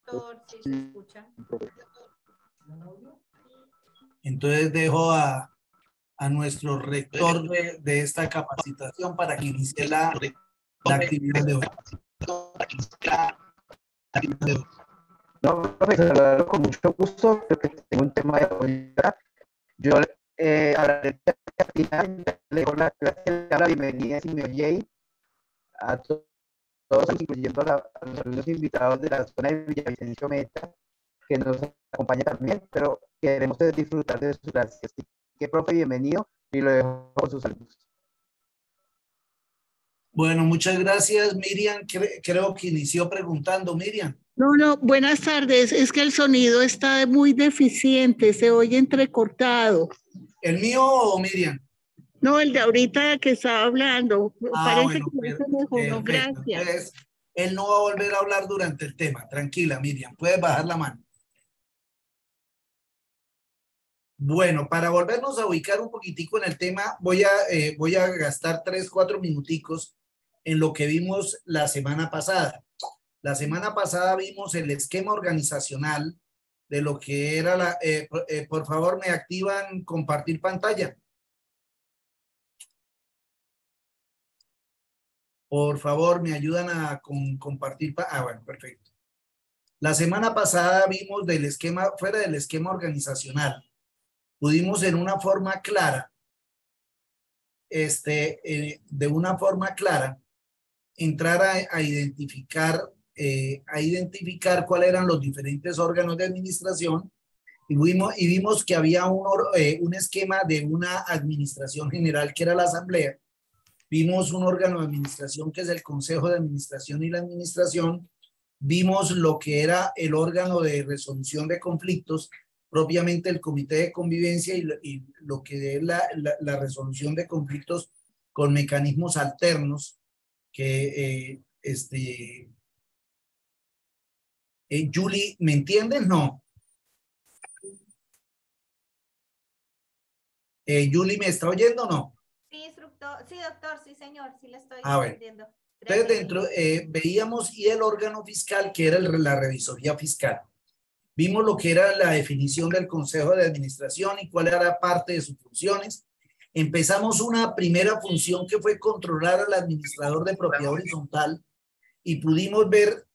doctor, sí se escucha. Entonces dejo a nuestro rector de esta capacitación para que inicie la actividad de hoy. No, profesor, con mucho gusto. Creo que tengo un tema de actualidad. Yo hablaré al final, le doy la bienvenida, si me oye, a todos, incluyendo a los invitados de la zona de Villavicencio Meta, que nos acompaña también, pero queremos disfrutar de sus clases. Así que, profe, bienvenido, y lo dejo con sus saludos. Bueno, muchas gracias, Miriam. Creo que inició preguntando, Miriam. No, buenas tardes. Es que el sonido está muy deficiente, se oye entrecortado. ¿El mío o Miriam? No, el de ahorita que estaba hablando. Parece bueno, que se mejoró. Gracias. Entonces, él no va a volver a hablar durante el tema. Tranquila, Miriam. Puedes bajar la mano. Bueno, para volvernos a ubicar un poquitico en el tema, voy a gastar 3-4 minuticos en lo que vimos la semana pasada. La semana pasada vimos el esquema organizacional de lo que era por favor, me activan compartir pantalla. Por favor, me ayudan a compartir. Bueno, perfecto. La semana pasada vimos del esquema, fuera del esquema organizacional, pudimos en una forma clara, de una forma clara, entrar a identificar cuáles eran los diferentes órganos de administración y vimos que había un esquema de una administración general que era la asamblea. Vimos un órgano de administración que es el Consejo de Administración y la Administración. Vimos lo que era el órgano de resolución de conflictos, propiamente el Comité de Convivencia y lo que es la resolución de conflictos con mecanismos alternos que Julie, ¿me entiendes? No. Julie, ¿me está oyendo o no? Sí, instructor. Sí, doctor. Sí, señor. Sí, le estoy bueno. entendiendo. Entonces, veíamos y el órgano fiscal, que era la revisoría fiscal. Vimos lo que era la definición del Consejo de Administración y cuál era parte de sus funciones. Empezamos una primera función que fue controlar al administrador de propiedad horizontal y pudimos ver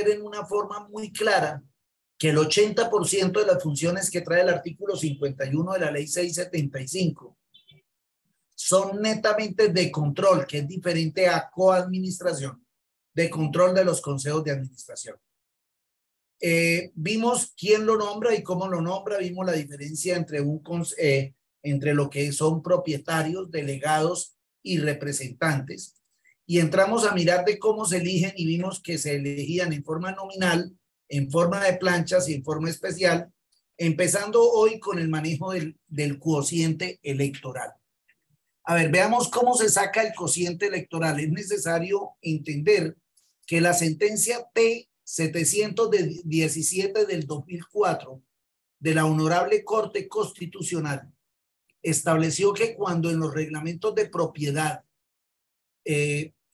en una forma muy clara que el 80% de las funciones que trae el artículo 51 de la ley 675 son netamente de control, que es diferente a coadministración, de control de los consejos de administración. Vimos quién lo nombra y cómo lo nombra, vimos la diferencia entre lo que son propietarios, delegados y representantes. Y entramos a mirar de cómo se eligen y vimos que se elegían en forma nominal, en forma de planchas y en forma especial, empezando hoy con el manejo del cociente electoral. A ver, veamos cómo se saca el cociente electoral. Es necesario entender que la sentencia T-717 del 2004 de la Honorable Corte Constitucional estableció que cuando en los reglamentos de propiedad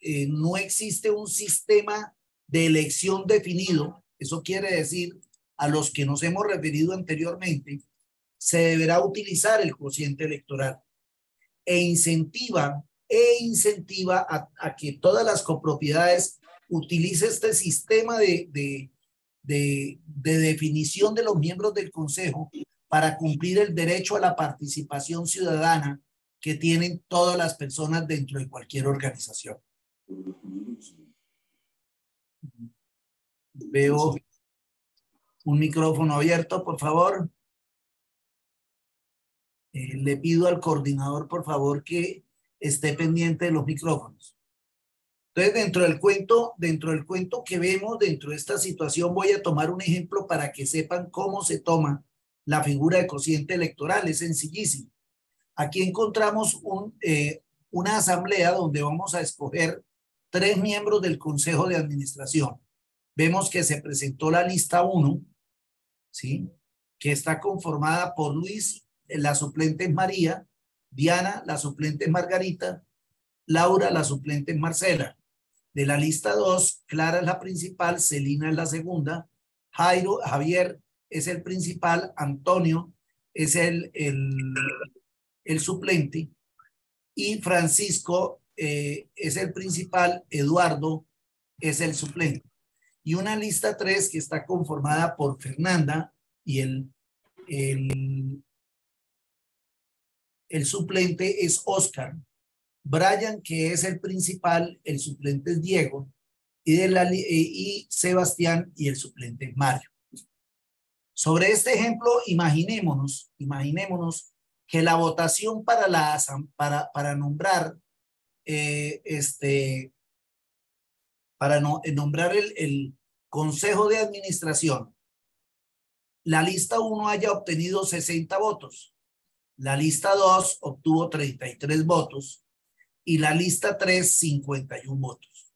no existe un sistema de elección definido, eso quiere decir a los que nos hemos referido anteriormente, se deberá utilizar el cociente electoral e incentiva a que todas las copropiedades utilicen este sistema de definición de los miembros del consejo para cumplir el derecho a la participación ciudadana que tienen todas las personas dentro de cualquier organización. Veo un micrófono abierto, por favor. Le pido al coordinador, por favor, que esté pendiente de los micrófonos. Entonces, dentro del cuento que vemos, dentro de esta situación, voy a tomar un ejemplo para que sepan cómo se toma la figura de cociente electoral. Es sencillísimo. Aquí encontramos una asamblea donde vamos a escoger 3 miembros del Consejo de Administración. Vemos que se presentó la lista 1, ¿sí? Que está conformada por Luis, la suplente es María, Diana, la suplente es Margarita, Laura, la suplente es Marcela. De la lista 2, Clara es la principal, Celina es la segunda, Javier es el principal, Antonio es el suplente y Francisco es el principal, Eduardo es el suplente. Y una lista 3 que está conformada por Fernanda y el suplente es Oscar. Brian, que es el principal, el suplente es Diego, y Sebastián y el suplente es Mario. Sobre este ejemplo, imaginémonos que la votación para nombrar nombrar el consejo de administración, la lista 1 haya obtenido 60 votos, la lista 2 obtuvo 33 votos y la lista 3 51 votos.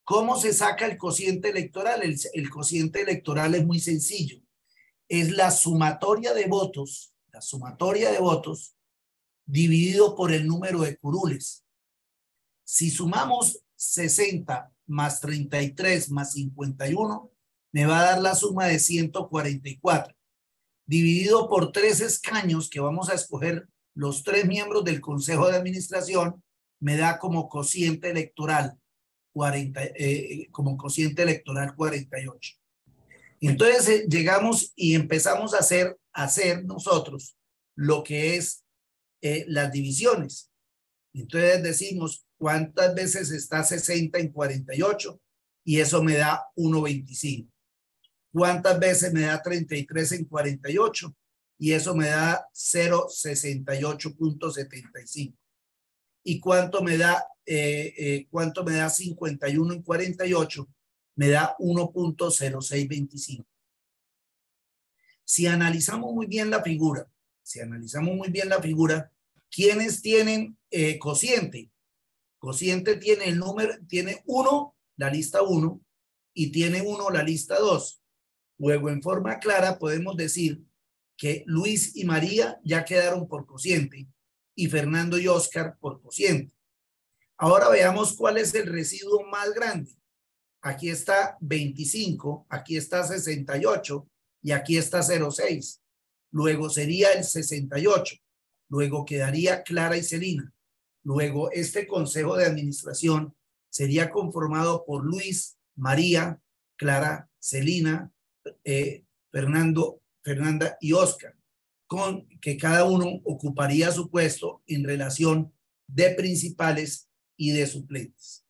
¿Cómo se saca el cociente electoral? El cociente electoral es muy sencillo. Es la sumatoria de votos dividido por el número de curules. Si sumamos 60 más 33 más 51, me va a dar la suma de 144. Dividido por 3 escaños, que vamos a escoger los 3 miembros del Consejo de Administración, me da como cociente electoral 48. Entonces llegamos y empezamos a hacer nosotros lo que es las divisiones. Entonces decimos cuántas veces está 60 en 48 y eso me da 1.25. ¿Cuántas veces me da 33 en 48? Y eso me da 0.68.75. ¿Y cuánto me da 51 en 48? Me da 1.0625. Si analizamos muy bien la figura, ¿quiénes tienen cociente? Cociente tiene el número, tiene 1, la lista 1, y tiene 1, la lista 2. Luego, en forma clara, podemos decir que Luis y María ya quedaron por cociente y Fernando y Oscar por cociente. Ahora veamos cuál es el residuo más grande. Aquí está 25, aquí está 68 y aquí está 0.6. Luego sería el 68. Luego quedaría Clara y Celina. Luego este consejo de administración sería conformado por Luis, María, Clara, Celina, Fernanda y Oscar, con que cada uno ocuparía su puesto en relación de principales y de suplentes.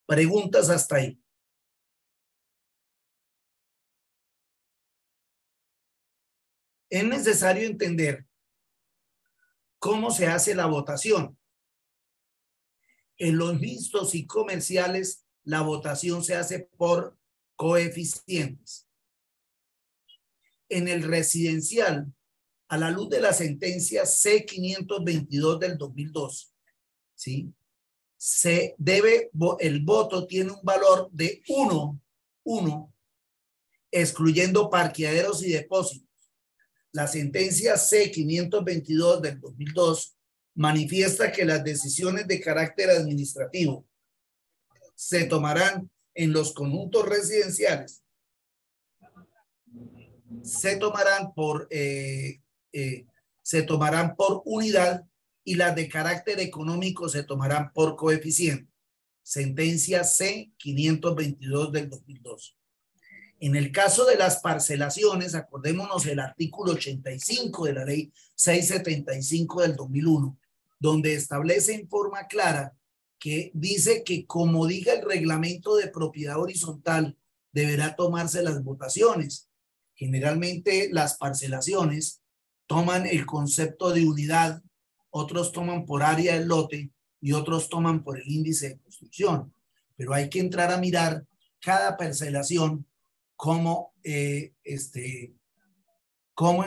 Preguntas hasta ahí. Es necesario entender cómo se hace la votación. En los mixtos y comerciales, la votación se hace por coeficientes. En el residencial, a la luz de la sentencia C-522 del 2002, ¿sí? El voto tiene un valor de 1, excluyendo parqueaderos y depósitos. La sentencia C-522 del 2002 manifiesta que las decisiones de carácter administrativo se tomarán en los conjuntos residenciales, se tomarán por unidad, y las de carácter económico se tomarán por coeficiente. Sentencia C-522 del 2002. En el caso de las parcelaciones, acordémonos el artículo 85 de la ley 675 del 2001, donde establece en forma clara que dice que como diga el reglamento de propiedad horizontal, deberá tomarse las votaciones. Generalmente las parcelaciones toman el concepto de unidad, otros toman por área del lote y otros toman por el índice de construcción. Pero hay que entrar a mirar cada parcelación como en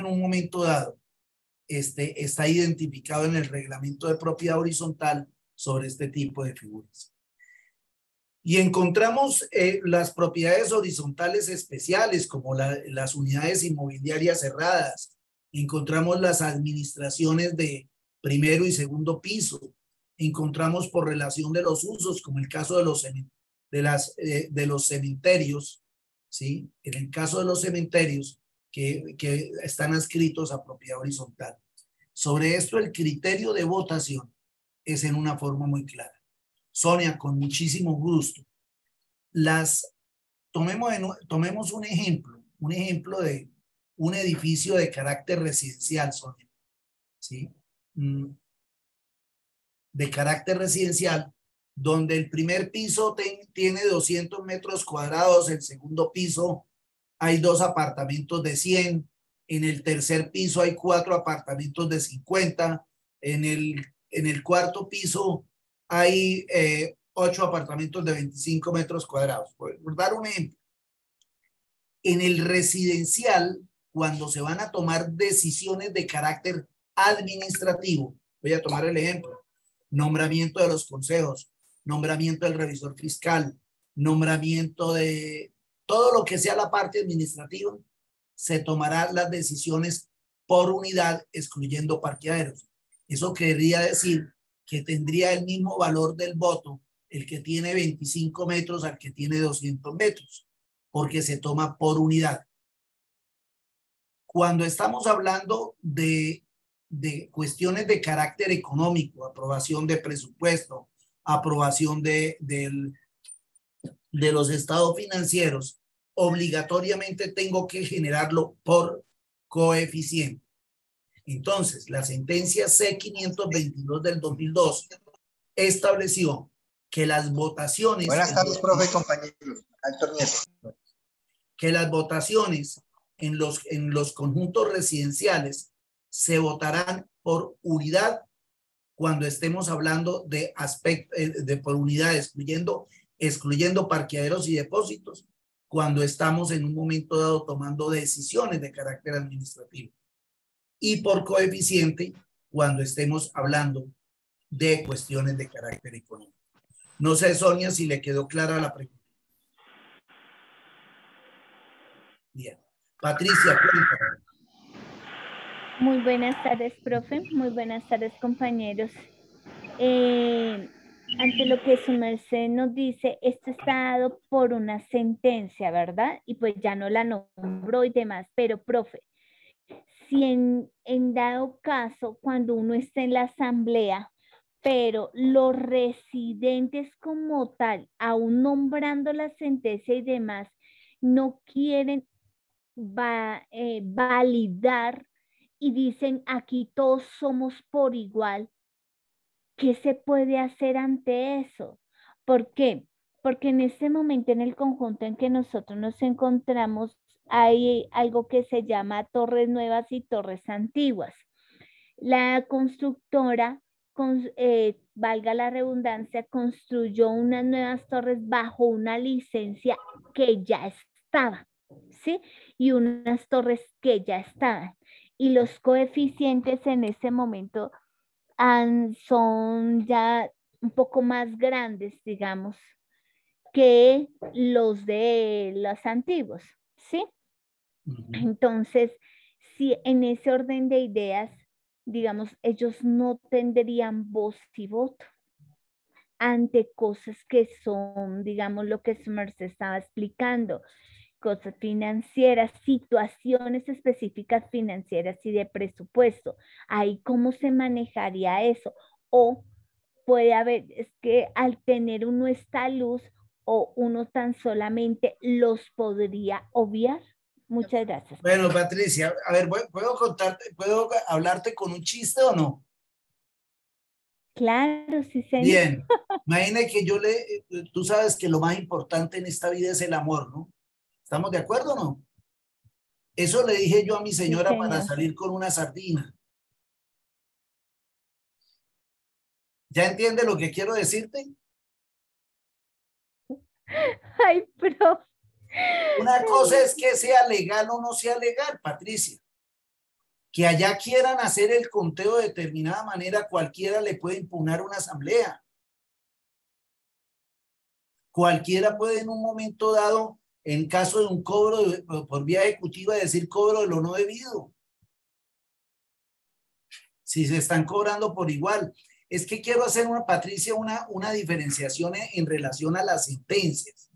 un momento dado está identificado en el reglamento de propiedad horizontal sobre este tipo de figuras. Y encontramos las propiedades horizontales especiales como las unidades inmobiliarias cerradas. Encontramos las administraciones de primero y segundo piso. encontramos por relación de los usos, como el caso de los cementerios, ¿sí? En el caso de los cementerios que están adscritos a propiedad horizontal. Sobre esto, el criterio de votación es en una forma muy clara. Sonia, con muchísimo gusto. Tomemos un ejemplo de un edificio de carácter residencial, Sonia, ¿sí? De carácter residencial, donde el primer piso tiene 200 metros cuadrados, el segundo piso hay 2 apartamentos de 100, en el tercer piso hay 4 apartamentos de 50, en el cuarto piso hay 8 apartamentos de 25 metros cuadrados. Por dar un ejemplo. En el residencial, cuando se van a tomar decisiones de carácter administrativo, voy a tomar el ejemplo, nombramiento de los consejos, nombramiento del revisor fiscal, nombramiento de todo lo que sea la parte administrativa, se tomarán las decisiones por unidad, excluyendo parqueaderos. Eso querría decir que tendría el mismo valor del voto el que tiene 25 metros al que tiene 200 metros, porque se toma por unidad. Cuando estamos hablando de cuestiones de carácter económico, aprobación de presupuesto, aprobación de los estados financieros, obligatoriamente tengo que generarlo por coeficiente. Entonces, la sentencia C-522 del 2002 estableció que las votaciones... Buenas tardes, profe y compañeros. Héctor Nieto. Que las votaciones en los conjuntos residenciales se votarán por unidad cuando estemos hablando de por unidad, excluyendo parqueaderos y depósitos, cuando estamos en un momento dado tomando decisiones de carácter administrativo, y por coeficiente cuando estemos hablando de cuestiones de carácter económico. No sé, Sonia, si le quedó clara la pregunta. Bien. Patricia, cuéntame. Muy buenas tardes, profe. Muy buenas tardes, compañeros. Ante lo que su merced nos dice, esto está dado por una sentencia, ¿verdad? Y pues ya no la nombró y demás, pero profe, si en dado caso, cuando uno está en la asamblea, pero los residentes como tal, aún nombrando la sentencia y demás, no quieren validar y dicen aquí todos somos por igual, ¿qué se puede hacer ante eso? ¿Por qué? Porque en este momento, en el conjunto en que nosotros nos encontramos, hay algo que se llama torres nuevas y torres antiguas. La constructora, valga la redundancia, construyó unas nuevas torres bajo una licencia que ya estaba, ¿sí? Y unas torres que ya estaban. Y los coeficientes en ese momento son ya un poco más grandes, digamos, que los de los antiguos, ¿sí? Entonces, si en ese orden de ideas, digamos, ellos no tendrían voz y voto ante cosas que son, digamos, lo que su merced estaba explicando, cosas financieras, situaciones específicas financieras y de presupuesto. Ahí, ¿cómo se manejaría eso? O puede haber, es que al tener uno esta luz, o uno tan solamente los podría obviar. Muchas gracias. Bueno, Patricia, a ver, ¿puedo hablarte con un chiste o no? Claro, sí, señor. Bien, imagine que tú sabes que lo más importante en esta vida es el amor, ¿no? ¿Estamos de acuerdo o no? Eso le dije yo a mi señora, sí, para salir con una sardina. ¿Ya entiende lo que quiero decirte? Ay, pero... Una cosa es que sea legal o no sea legal, Patricia. Que allá quieran hacer el conteo de determinada manera, cualquiera le puede impugnar una asamblea. Cualquiera puede en un momento dado, en caso de un cobro por vía ejecutiva, decir cobro de lo no debido. Si se están cobrando por igual. es que quiero hacer Patricia, una diferenciación en relación a las sentencias.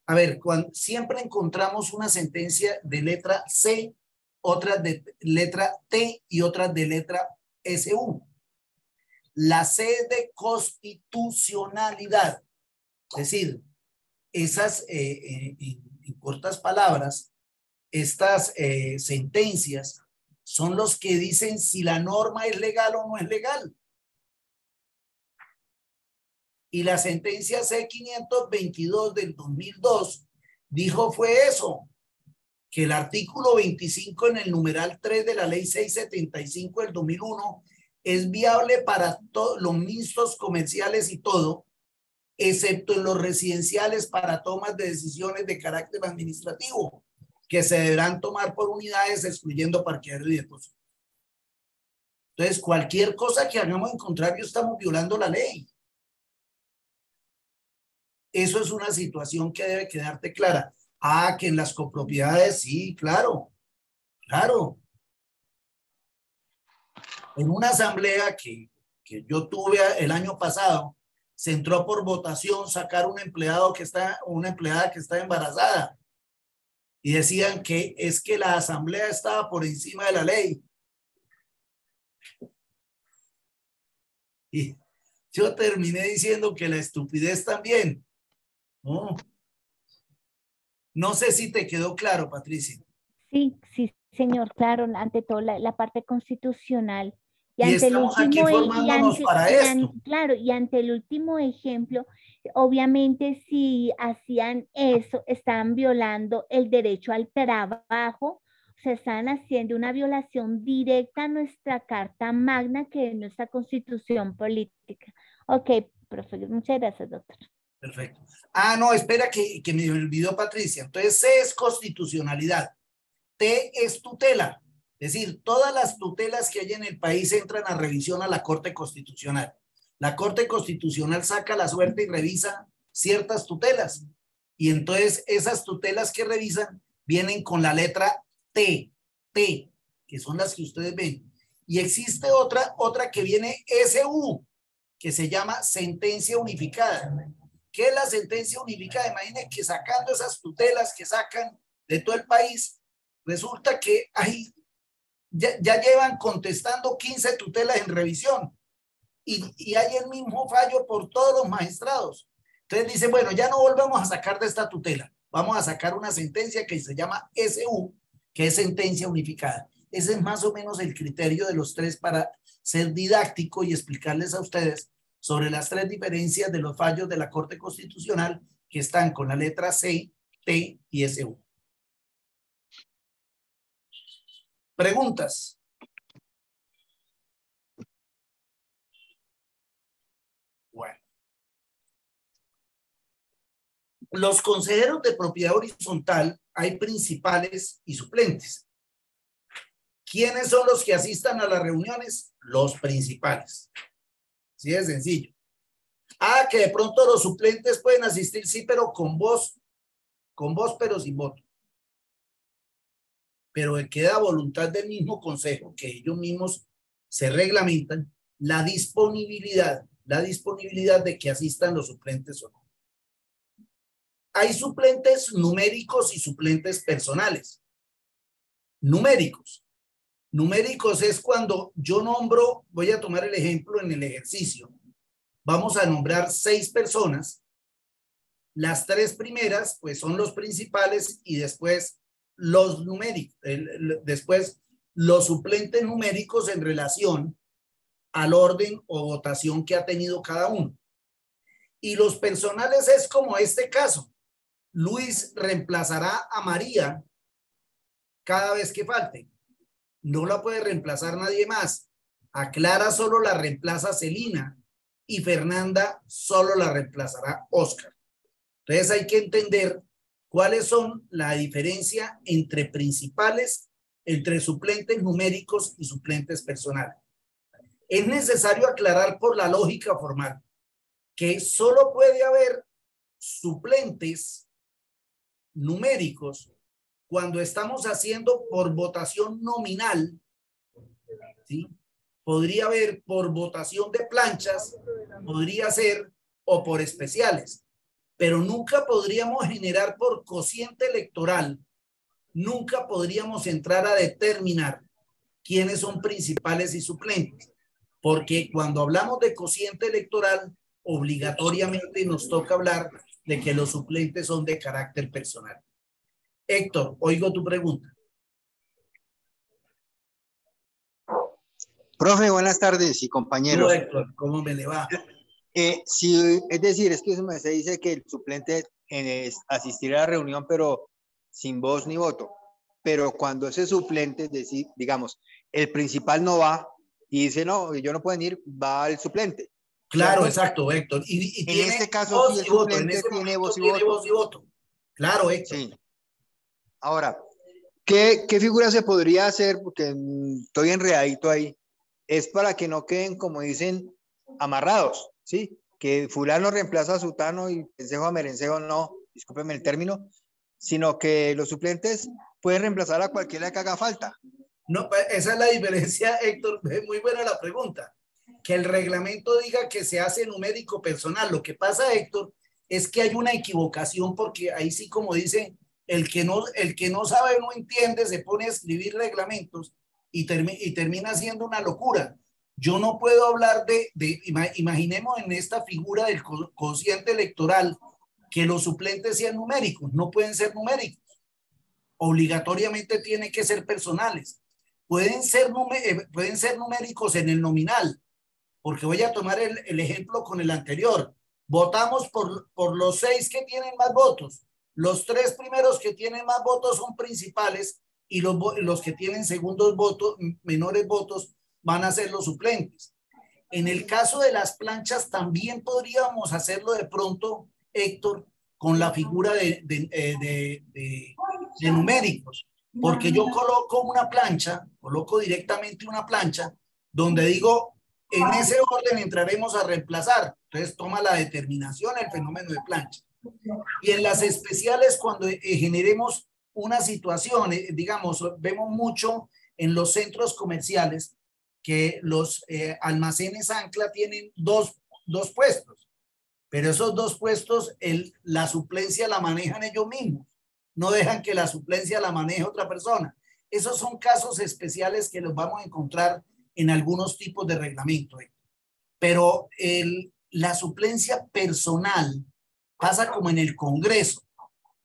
A ver, siempre encontramos una sentencia de letra C, otras de letra T y otras de letra SU. La C es de constitucionalidad. Es decir, esas, en cortas palabras, estas sentencias son los que dicen si la norma es legal o no es legal. Y la sentencia C-522 del 2002 dijo fue eso, que el artículo 25 en el numeral 3 de la ley 675 del 2001 es viable para todos los mixtos comerciales y todo, excepto en los residenciales para tomas de decisiones de carácter administrativo, que se deberán tomar por unidades excluyendo parqueadero y depósito. Entonces, cualquier cosa que hagamos en contrario estamos violando la ley. Eso es una situación que debe quedarte clara. Ah, que en las copropiedades, sí, claro, claro. En una asamblea que yo tuve el año pasado, se entró por votación sacar una empleada que está embarazada. Y decían que es que la asamblea estaba por encima de la ley. Y yo terminé diciendo que la estupidez también. No sé si te quedó claro, Patricia. Sí, sí, señor, claro, ante todo la parte constitucional. Y ante estamos aquí formándonos para esto. Claro, y ante el último ejemplo, obviamente si hacían eso, estaban violando el derecho al trabajo, o sea, estaban haciendo una violación directa a nuestra Carta Magna, que es nuestra Constitución Política. Ok, profe, muchas gracias, doctor. Perfecto. Ah, no, espera que me olvidó Patricia. Entonces, C es constitucionalidad. T es tutela. Es decir, todas las tutelas que hay en el país entran a revisión a la Corte Constitucional. La Corte Constitucional saca la suerte y revisa ciertas tutelas. Y entonces esas tutelas que revisan vienen con la letra T, que son las que ustedes ven. Y existe otra que viene SU, que se llama sentencia unificada. ¿Qué es la sentencia unificada? Imaginen que sacando esas tutelas que sacan de todo el país, resulta que ya llevan contestando 15 tutelas en revisión y hay el mismo fallo por todos los magistrados. Entonces dicen, bueno, ya no volvemos a sacar de esta tutela, vamos a sacar una sentencia que se llama SU, que es sentencia unificada. Ese es más o menos el criterio de los tres para ser didáctico y explicarles a ustedes sobre las tres diferencias de los fallos de la Corte Constitucional que están con la letra C, T y SU. ¿Preguntas? Bueno. Los consejeros de propiedad horizontal hay principales y suplentes. ¿Quiénes son los que asistan a las reuniones? Los principales. Sí, es sencillo. Ah, que de pronto los suplentes pueden asistir, sí, pero con voz, pero sin voto. Pero queda a voluntad del mismo consejo, que ellos mismos se reglamentan la disponibilidad de que asistan los suplentes o no. Hay suplentes numéricos y suplentes personales. Numéricos es cuando yo nombro, voy a tomar el ejemplo en el ejercicio, vamos a nombrar 6 personas, las 3 primeras pues son los principales y después los numéricos, después los suplentes numéricos en relación al orden o votación que ha tenido cada uno. Y los personales es como este caso. Luis reemplazará a María cada vez que falte. No la puede reemplazar nadie más. A Clara solo la reemplaza Celina y Fernanda solo la reemplazará Oscar. Entonces hay que entender cuáles son la diferencia entre principales, entre suplentes numéricos y suplentes personales. Es necesario aclarar por la lógica formal que solo puede haber suplentes numéricos cuando estamos haciendo por votación nominal, ¿sí? podría haber por votación de planchas, podría ser, o por especiales, pero nunca podríamos generar por cociente electoral, nunca podríamos entrar a determinar quiénes son principales y suplentes, porque cuando hablamos de cociente electoral, obligatoriamente nos toca hablar de que los suplentes son de carácter personal. Héctor, oigo tu pregunta. Profe, buenas tardes y compañeros. No, Héctor, ¿cómo me le va? Sí, es decir, es que se dice que el suplente asistirá a la reunión, pero sin voz ni voto. Pero cuando ese suplente, digamos, el principal no va y dice, no, yo no puedo ir, va el suplente. Claro, ¿cierto? Exacto, Héctor. Y en tiene este caso, sí, el suplente tiene voz y voto. Claro, Héctor. Sí. Ahora, ¿qué figura se podría hacer? Porque estoy enredadito ahí. Es para que no queden, como dicen, amarrados, ¿sí? Que fulano reemplaza a sutano y pensejo a merencejo, no, discúlpeme el término, sino que los suplentes pueden reemplazar a cualquiera que haga falta. No, esa es la diferencia, Héctor. Es muy buena la pregunta. Que el reglamento diga que se hace numérico personal. Lo que pasa, Héctor, es que hay una equivocación porque ahí sí, como dice, el que no sabe, no entiende, se pone a escribir reglamentos y termina siendo una locura. Yo no puedo hablar imaginemos en esta figura del cociente electoral que los suplentes sean numéricos, no pueden ser numéricos. Obligatoriamente tienen que ser personales. Pueden ser numéricos en el nominal, porque voy a tomar el ejemplo con el anterior. Votamos por los 6 que tienen más votos. Los 3 primeros que tienen más votos son principales y los que tienen segundos votos, menores votos, van a ser los suplentes. En el caso de las planchas también podríamos hacerlo de pronto, Héctor, con la figura de numéricos, porque yo coloco directamente una plancha donde digo, en ese orden entraremos a reemplazar. Entonces toma la determinación el fenómeno de plancha. Y en las especiales, cuando generemos una situación, digamos, vemos mucho en los centros comerciales que los almacenes ancla tienen dos puestos, pero esos 2 puestos, la suplencia la manejan ellos mismos, no dejan que la suplencia la maneje otra persona. Esos son casos especiales que los vamos a encontrar en algunos tipos de reglamento. Pero la suplencia personal pasa como en el Congreso,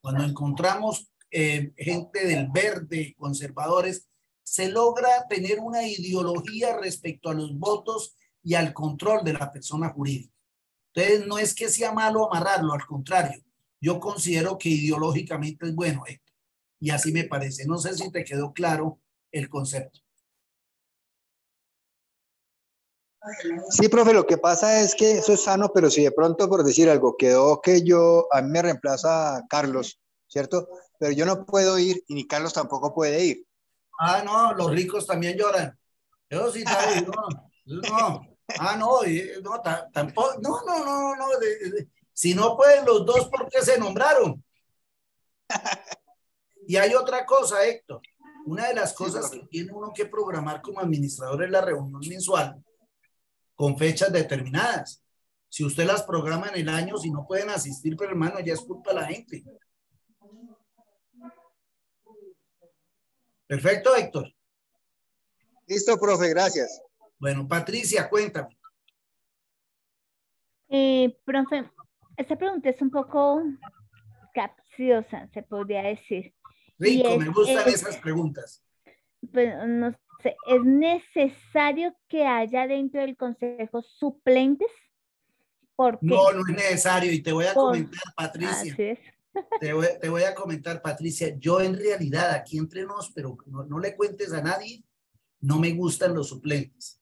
cuando encontramos gente del verde, conservadores, se logra tener una ideología respecto a los votos y al control de la persona jurídica. Entonces, no es que sea malo amarrarlo, al contrario, yo considero que ideológicamente es bueno, Héctor, y así me parece. No sé si te quedó claro el concepto. Sí, profe, lo que pasa es que eso es sano, pero si de pronto, por decir algo, quedó que a mí me reemplaza Carlos, ¿cierto? Pero yo no puedo ir y ni Carlos tampoco puede ir. Ah, no, los ricos también lloran. Yo sí, no. Ah, no, tampoco. No. Si no pueden los dos, ¿por qué se nombraron? Y hay otra cosa, Héctor. Una de las cosas que tiene uno que programar como administrador es la reunión mensual con fechas determinadas. Si usted las programa en el año, si no pueden asistir, pero hermano, ya es culpa de la gente. Perfecto, Héctor. Listo, profe, gracias. Bueno, Patricia, cuéntame. Profe, esta pregunta es un poco capciosa, se podría decir. Rico, me gustan esas preguntas. Pues, no sé, ¿es necesario que haya dentro del consejo suplentes? ¿Por qué? No, no es necesario y te voy a comentar, Patricia. Así es. Te voy a comentar, Patricia, yo en realidad aquí entre nos, pero no le cuentes a nadie, no me gustan los suplentes.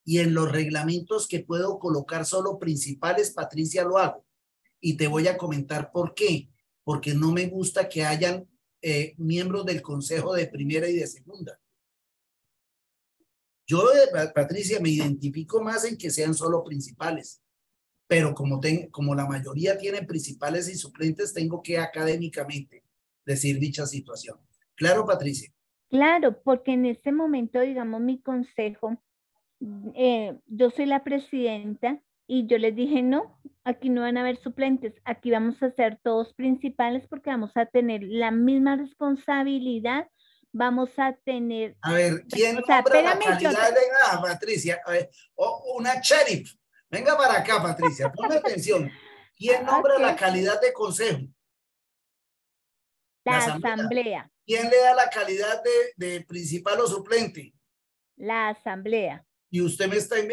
Y en los reglamentos que puedo colocar solo principales, Patricia, lo hago. Y te voy a comentar por qué. Porque no me gusta que hayan miembros del consejo de primera y de segunda. Yo, Patricia, me identifico más en que sean solo principales. Pero como la mayoría tienen principales y suplentes, tengo que académicamente decir dicha situación. Claro, Patricia. Claro, porque en este momento, digamos, mi consejo, yo soy la presidenta y yo les dije, no, aquí no van a haber suplentes, aquí vamos a ser todos principales porque vamos a tener la misma responsabilidad, vamos a tener, A ver, ¿quién o sea, nombra la espérame, calidad de... Ah, Patricia, a ver, una sheriff. Venga para acá, Patricia, ponme atención. ¿Quién nombra la ok, calidad de consejo? La la asamblea. asamblea, ¿Quién le da la calidad de principal o suplente? la asamblea. Y usted usted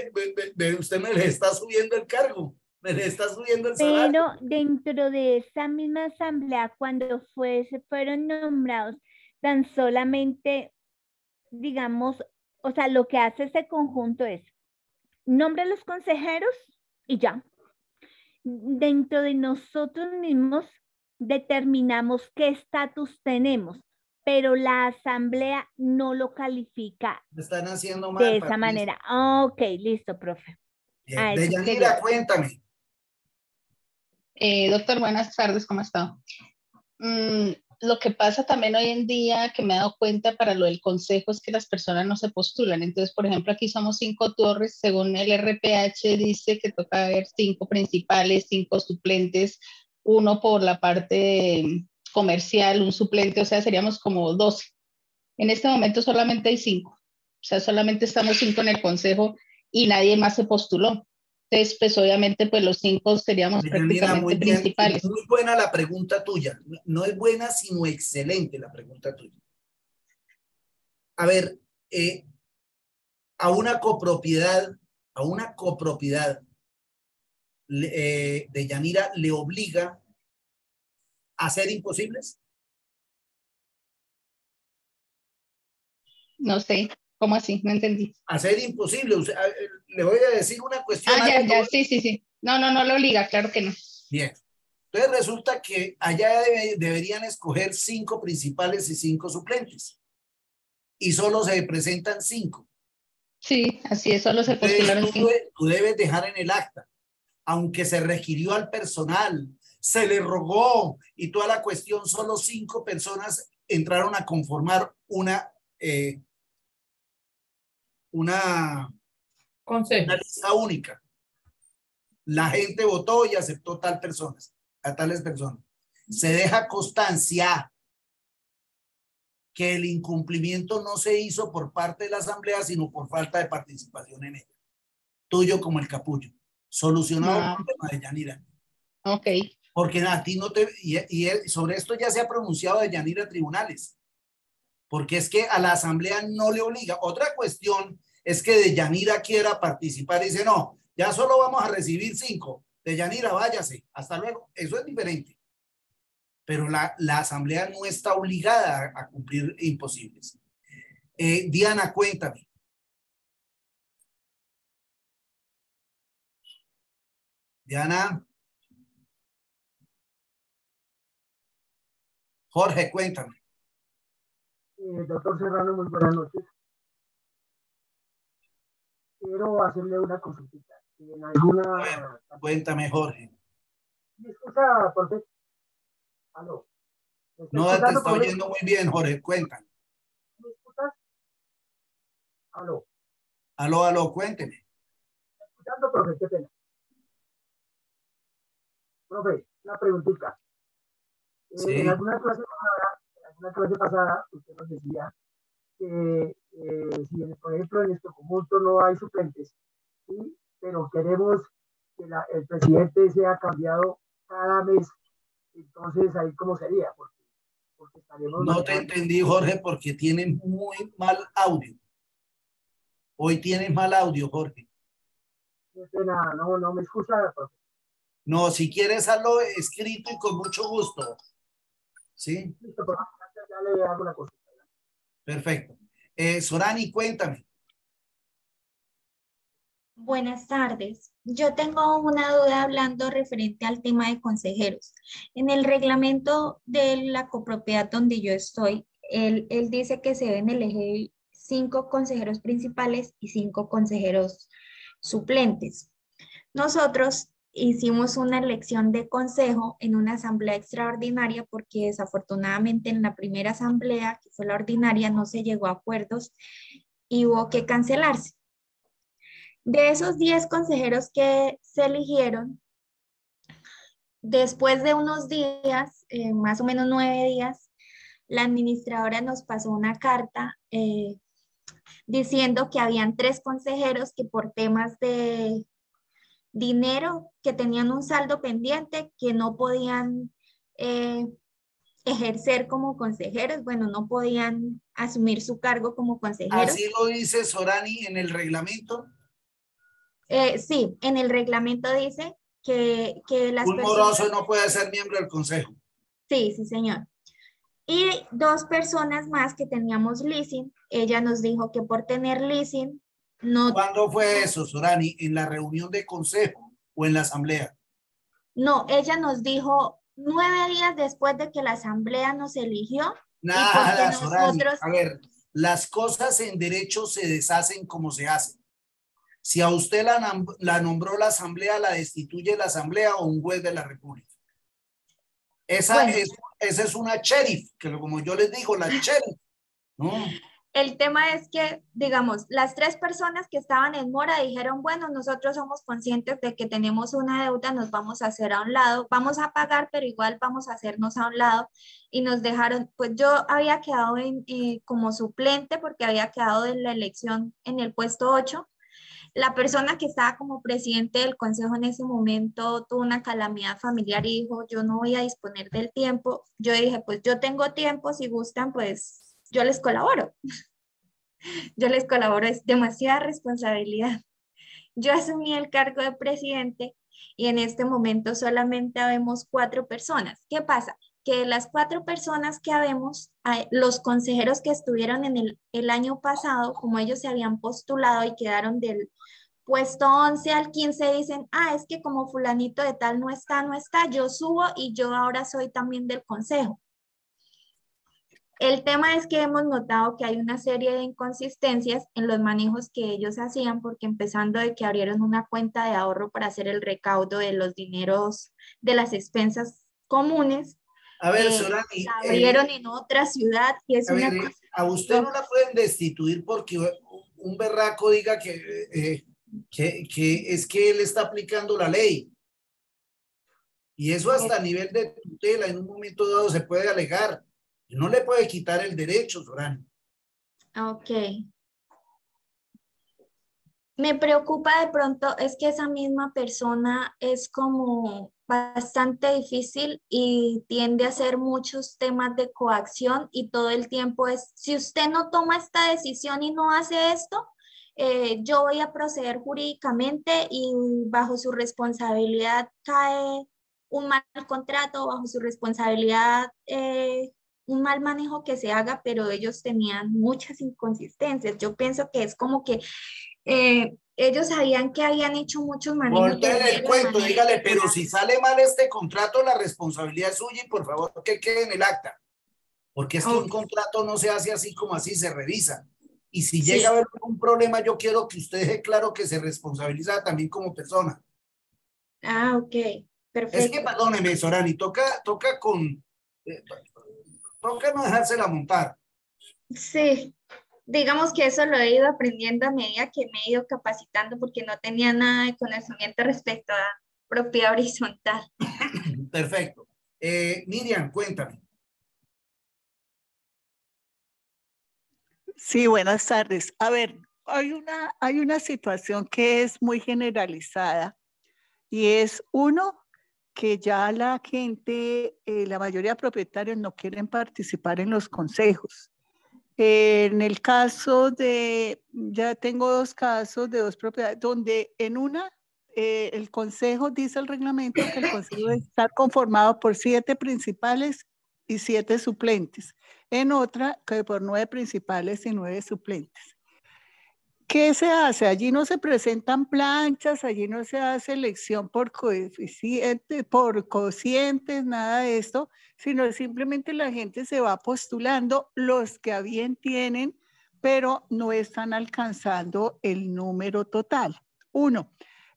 me le está subiendo el cargo, me le está subiendo el salario. Pero dentro de esa misma asamblea, cuando fueron nombrados, tan solamente, digamos, o sea, lo que hace ese conjunto es, nombra a los consejeros y ya. Dentro de nosotros mismos determinamos qué estatus tenemos, pero la asamblea no lo califica Me están haciendo mal, de esa Patricia. manera. Ok, listo, profe. Bien. Deyanira, cuéntame. Doctor, buenas tardes, ¿cómo está? Lo que pasa también hoy en día, que me he dado cuenta para lo del consejo, es que las personas no se postulan. Entonces, por ejemplo, aquí somos 5 torres, según el RPH dice que toca haber 5 principales, 5 suplentes, 1 por la parte comercial, un suplente, o sea, seríamos como 12. En este momento solamente hay 5, o sea, solamente estamos 5 en el consejo y nadie más se postuló. Entonces, pues obviamente, pues los 5 seríamos prácticamente muy bien, principales. muy buena la pregunta tuya. No es buena, sino excelente la pregunta tuya. A ver, a una copropiedad de Yanira le obliga a ser imposibles. No sé, ¿cómo así? No entendí. A ser imposible. Le voy a decir una cuestión. Ya, sí. No lo obliga, claro que no. Bien. Entonces resulta que allá deberían escoger 5 principales y 5 suplentes. Y solo se presentan 5. Sí, así es, solo se postularon 5. Tú debes dejar en el acta, aunque se requirió al personal, se le rogó y toda la cuestión, solo 5 personas entraron a conformar una lista única. La gente votó y aceptó a tales personas. Se deja constancia que el incumplimiento no se hizo por parte de la asamblea, sino por falta de participación en ella. Tuyo como el capullo. Solucionado el problema de Yanira. Ok. Porque a ti no te... Y sobre esto ya se ha pronunciado de Yanira tribunales. Porque es que a la asamblea no le obliga. Otra cuestión es que de Yanira quiera participar y dice, no, ya solo vamos a recibir 5. De Yanira, váyase. Hasta luego. Eso es diferente. Pero la asamblea no está obligada a cumplir imposibles. Diana, cuéntame. Diana. Jorge, cuéntame. Doctor Serrano, muy buenas noches. Quiero hacerle una consultita. En alguna... Cuéntame, Jorge. ¿Me escucha, profe? ¿Aló? No, te está oyendo muy bien, Jorge. Cuéntame. ¿Me escuchas? ¿Aló? Aló, cuénteme. ¿Me escuchando, profe? Qué pena. Profe, una preguntita. Sí. En alguna clase pasada, usted nos decía que si, por ejemplo, en este conjunto no hay suplentes, ¿sí? Pero queremos que el presidente sea cambiado cada mes, entonces ahí cómo sería, porque estaremos... No te entendí, Jorge, porque tienes muy mal audio. Hoy tienes mal audio, Jorge. Qué pena, no me escucha, profe. No, si quieres hazlo escrito y con mucho gusto. ¿Sí? Listo, profe, ya le hago la cosa. Perfecto. Sorani, cuéntame. Buenas tardes. Yo tengo una duda hablando referente al tema de consejeros. En el reglamento de la copropiedad donde yo estoy, él dice que se deben elegir 5 consejeros principales y 5 consejeros suplentes. Nosotros hicimos una elección de consejo en una asamblea extraordinaria porque desafortunadamente en la primera asamblea, que fue la ordinaria, no se llegó a acuerdos y hubo que cancelarse. De esos 10 consejeros que se eligieron, después de unos días, más o menos 9 días, la administradora nos pasó una carta diciendo que habían 3 consejeros que por temas de dinero, que tenían un saldo pendiente, que no podían ejercer como consejeros, bueno, no podían asumir su cargo como consejeros. ¿Así lo dice Sorani en el reglamento? Sí, en el reglamento dice que las un personas... moroso no puede ser miembro del consejo. Sí, sí, señor. Y 2 personas más que teníamos leasing, ella nos dijo que por tener leasing no... ¿Cuándo fue eso, Sorani? ¿En la reunión de consejo o en la asamblea? No, ella nos dijo 9 días después de que la asamblea nos eligió. Nada, y Sorani. nosotros... A ver, las cosas en derecho se deshacen como se hacen. Si a usted la nombró la asamblea, la destituye la asamblea o un juez de la república. Esa es una sheriff, que como yo les digo, la sheriff. ¿No? El tema es que, digamos, las 3 personas que estaban en mora dijeron, bueno, nosotros somos conscientes de que tenemos una deuda, nos vamos a hacer a un lado, vamos a pagar, pero igual vamos a hacernos a un lado. Y nos dejaron, pues yo había quedado como suplente porque había quedado en la elección en el puesto 8. La persona que estaba como presidente del consejo en ese momento tuvo una calamidad familiar y dijo, yo no voy a disponer del tiempo. Yo dije, pues yo tengo tiempo, si gustan, pues yo les colaboro. Yo les colaboro, es demasiada responsabilidad. Yo asumí el cargo de presidente y en este momento solamente habemos 4 personas. ¿Qué pasa? Que de las 4 personas que habemos, los consejeros que estuvieron en el año pasado, como ellos se habían postulado y quedaron del puesto 11 al 15, dicen, es que como fulanito de tal no está, yo subo y yo ahora soy también del consejo. El tema es que hemos notado que hay una serie de inconsistencias en los manejos que ellos hacían, porque empezando de que abrieron una cuenta de ahorro para hacer el recaudo de los dineros de las expensas comunes. A ver, Sorani, la abrieron en otra ciudad y es una cosa... A usted no la pueden destituir porque un berraco diga que es que él está aplicando la ley. Y eso hasta a nivel de tutela en un momento dado se puede alegar. No le puede quitar el derecho, Sorani. Ok. Me preocupa de pronto es que esa misma persona es como bastante difícil y tiende a hacer muchos temas de coacción y todo el tiempo es, si usted no toma esta decisión y no hace esto, yo voy a proceder jurídicamente y bajo su responsabilidad cae un mal contrato, bajo su responsabilidad un mal manejo que se haga, pero ellos tenían muchas inconsistencias. Yo pienso que es como que ellos sabían que habían hecho muchos manejos. Voltele el cuento, dígale, pero si sale mal este contrato, la responsabilidad es suya y por favor que quede en el acta. Porque es que un contrato no se hace así como así, se revisa. Y si llega a haber un problema, yo quiero que usted deje claro que se responsabiliza también como persona. Ok, perfecto. Es que, perdóneme, Sorani, toca no dejársela montar. Sí, digamos que eso lo he ido aprendiendo a medida que me he ido capacitando porque no tenía nada de conocimiento respecto a propiedad horizontal. Perfecto. Miriam, cuéntame. Sí, buenas tardes. A ver, hay una situación que es muy generalizada y es que ya la gente, la mayoría de propietarios no quieren participar en los consejos. En el caso ya tengo 2 casos de 2 propiedades, donde en una, el consejo dice el reglamento que el consejo debe estar conformado por 7 principales y 7 suplentes. En otra, que por 9 principales y 9 suplentes. ¿Qué se hace? Allí no se presentan planchas, allí no se hace elección por coeficiente, por cocientes, nada de esto, sino simplemente la gente se va postulando los que a bien tienen, pero no están alcanzando el número total. 1.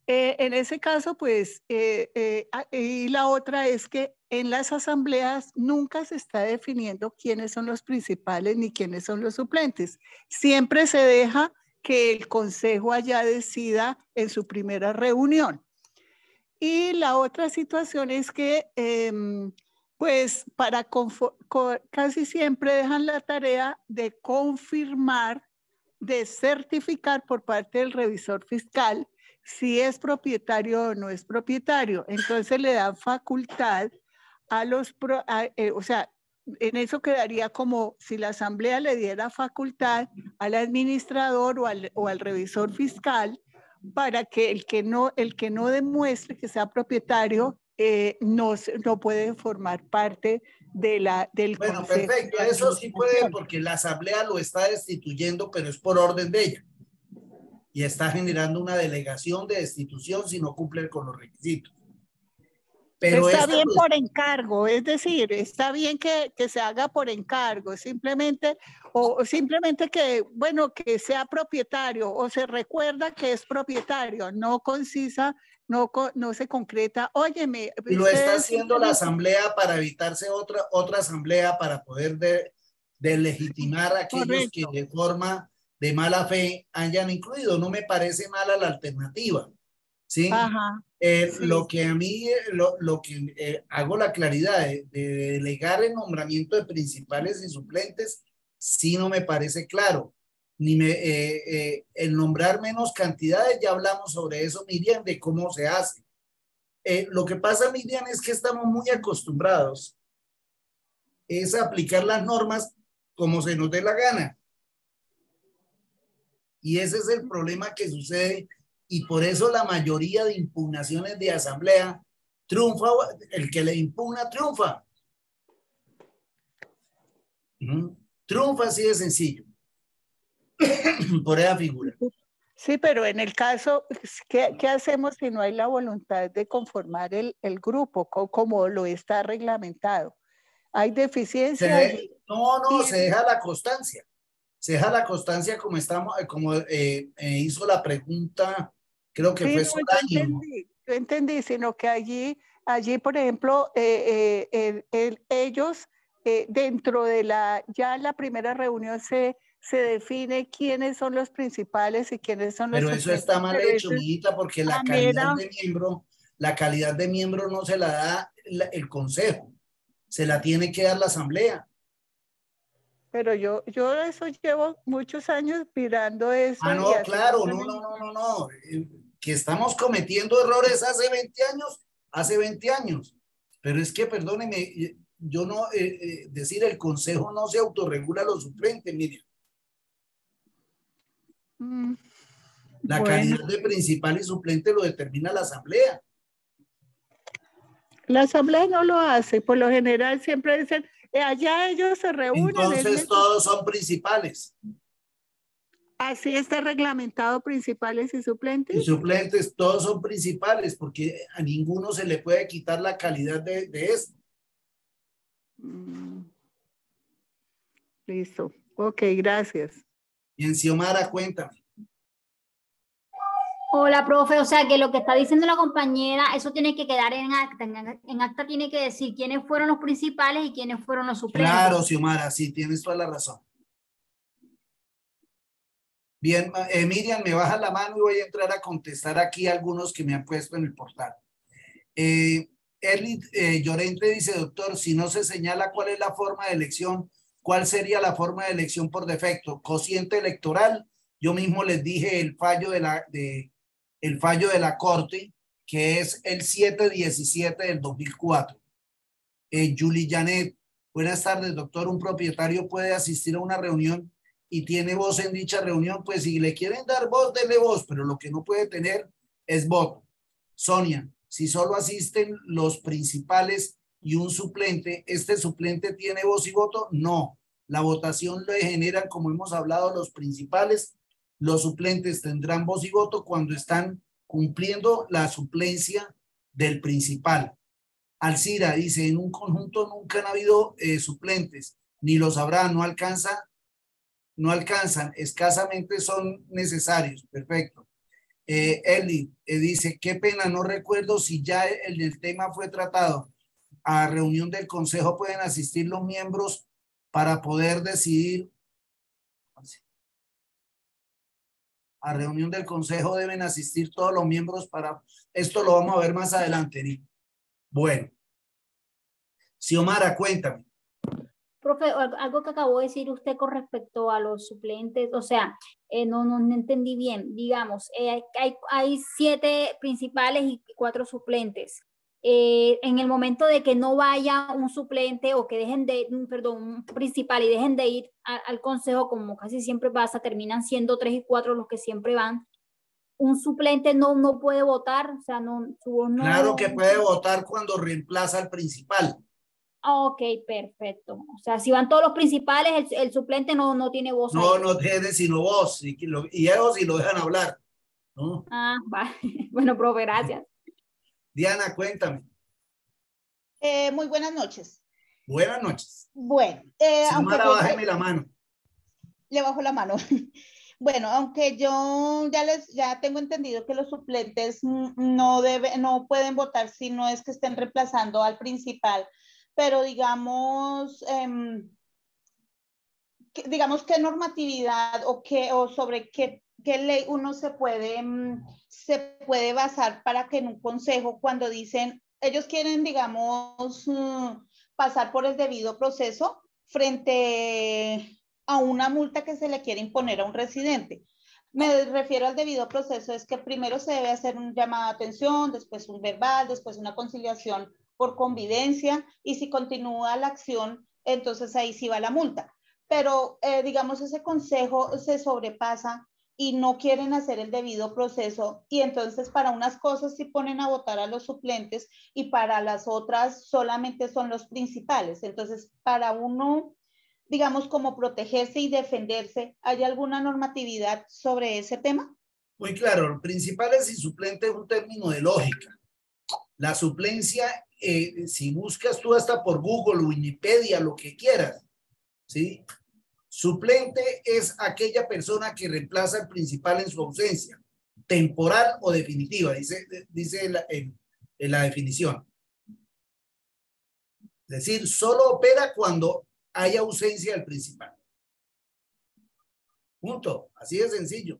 En ese caso, pues, y la otra es que en las asambleas nunca se está definiendo quiénes son los principales ni quiénes son los suplentes. Siempre se deja que el consejo allá decida en su primera reunión. Y la otra situación es que, pues, casi siempre dejan la tarea de confirmar, de certificar por parte del revisor fiscal si es propietario o no es propietario. Entonces le dan facultad a los, o sea, en eso quedaría como si la asamblea le diera facultad al administrador o al revisor fiscal para que el que no demuestre que sea propietario no puede formar parte del Bueno, consejo. perfecto, eso sí puede porque la asamblea lo está destituyendo, pero es por orden de ella. Y está generando una delegación de destitución si no cumple con los requisitos. Pero está bien por encargo, es decir, está bien que se haga por encargo, simplemente que, bueno, que sea propietario o se recuerda que es propietario, no concisa, no se concreta. Óyeme. Y lo está haciendo la asamblea para evitarse otra asamblea para poder delegitimar a aquellos que de forma de mala fe hayan incluido. No me parece mala la alternativa, ¿sí? Ajá. Sí. Lo que a mí, lo que hago la claridad de delegar el nombramiento de principales y suplentes, sí no me parece claro. Ni el nombrar menos cantidades, ya hablamos sobre eso, Miriam, de cómo se hace. Lo que pasa, Miriam, es que estamos muy acostumbrados es a aplicar las normas como se nos dé la gana. Y ese es el problema que sucede. Y por eso la mayoría de impugnaciones de asamblea triunfa, el que le impugna triunfa. Triunfa así de sencillo. Por esa figura. Sí, pero en el caso, ¿qué hacemos si no hay la voluntad de conformar el grupo como lo está reglamentado? ¿Hay deficiencias? Se deja la constancia. Se deja la constancia como hizo la pregunta, creo que fue Solaño. Yo entendí, sino que allí, por ejemplo, ellos, dentro de la primera reunión se define quiénes son los principales y quiénes son los suplentes. Pero eso está mal hecho, mijita, porque la calidad de miembro no se la da el consejo, se la tiene que dar la asamblea. Pero yo eso llevo muchos años mirando eso. No, claro, no. Que estamos cometiendo errores hace 20 años. Pero es que, perdóneme, yo no, decir el consejo no se autorregula los suplentes, mire. La calidad de principal y suplente lo determina la asamblea. La asamblea no lo hace, por lo general siempre dicen, allá ellos se reúnen. Entonces todos son principales. Así está reglamentado, principales y suplentes. Y suplentes, todos son principales, porque a ninguno se le puede quitar la calidad de esto. Listo. Ok, gracias. Bien, Xiomara, cuéntame. Hola, profe. O sea, que lo que está diciendo la compañera, eso tiene que quedar en acta. En acta tiene que decir quiénes fueron los principales y quiénes fueron los suplentes. Claro, Xiomara, sí, tienes toda la razón. Bien, Miriam, me baja la mano y voy a entrar a contestar aquí algunos que me han puesto en el portal. Llorente dice, doctor, si no se señala cuál es la forma de elección, ¿cuál sería la forma de elección por defecto? Cociente electoral. Yo mismo les dije el fallo de la Corte, que es el 717 del 2004. Julie Janet, buenas tardes, doctor. Un propietario puede asistir a una reunión y tiene voz en dicha reunión, pues si le quieren dar voz, denle voz, pero lo que no puede tener es voto. Sonia, si solo asisten los principales y un suplente, ¿este suplente tiene voz y voto? No, la votación le generan, como hemos hablado, los principales. Los suplentes tendrán voz y voto cuando están cumpliendo la suplencia del principal. Alcira dice, en un conjunto nunca han habido suplentes, ni los habrá, no alcanzan, escasamente son necesarios. Perfecto. Eli dice, qué pena, no recuerdo si ya el tema fue tratado. A reunión del consejo pueden asistir los miembros para poder decidir. A reunión del consejo deben asistir todos los miembros para... Esto lo vamos a ver más adelante, Eri. Bueno. Xiomara, cuéntame. Profe, algo que acabó de decir usted con respecto a los suplentes, o sea, no entendí bien. Digamos, hay 7 principales y 4 suplentes. En el momento de que no vaya un suplente o que dejen de, perdón, un principal y dejen de ir al consejo, como casi siempre pasa, terminan siendo 3 y 4 los que siempre van. Un suplente no puede votar, o sea, su voz no... Claro que puede votar cuando reemplaza al principal. Ok, perfecto. O sea, si van todos los principales, el suplente no tiene voz. No tiene sino voz. Y ellos sí lo dejan hablar, ¿no? Ah, va. Bueno, profe, gracias. Diana, cuéntame. Muy buenas noches. Buenas noches. Bueno, Xiomara, bájeme la mano. Le bajo la mano. Bueno, aunque yo ya tengo entendido que los suplentes no pueden votar si no es que estén reemplazando al principal, pero digamos, qué normatividad o sobre qué ley uno se puede basar para que en un consejo, cuando dicen, ellos quieren, digamos, pasar por el debido proceso frente a una multa que se le quiere imponer a un residente. Me refiero al debido proceso, es que primero se debe hacer un llamado de atención, después un verbal, después una conciliación por convivencia, y si continúa la acción, entonces ahí sí va la multa. Pero digamos, ese consejo se sobrepasa y no quieren hacer el debido proceso, y entonces para unas cosas sí ponen a votar a los suplentes y para las otras solamente son los principales. Entonces, para uno, digamos, como protegerse y defenderse, ¿hay alguna normatividad sobre ese tema? Muy claro, principales y suplentes es un término de lógica. La suplencia, si buscas tú hasta por Google, Wikipedia, lo que quieras, ¿sí? Suplente es aquella persona que reemplaza al principal en su ausencia, temporal o definitiva, dice en la definición. Es decir, solo opera cuando hay ausencia del principal. Punto. Así de sencillo.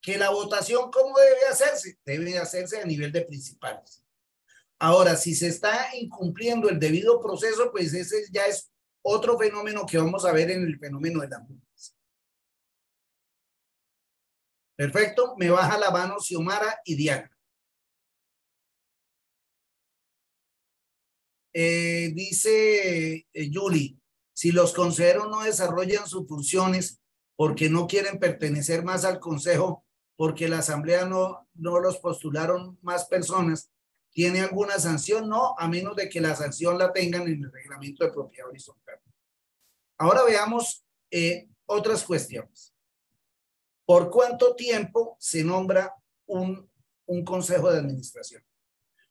Que la votación, ¿cómo debe hacerse? Debe hacerse a nivel de principales. Ahora, si se está incumpliendo el debido proceso, pues ese ya es otro fenómeno que vamos a ver en el fenómeno de las multas. Perfecto. Me baja la mano Xiomara y Diana. Dice Yuli, si los consejeros no desarrollan sus funciones porque no quieren pertenecer más al consejo, porque la asamblea no los postularon más personas, ¿tiene alguna sanción? No, a menos de que la sanción la tengan en el reglamento de propiedad horizontal. Ahora veamos otras cuestiones. ¿Por cuánto tiempo se nombra un consejo de administración?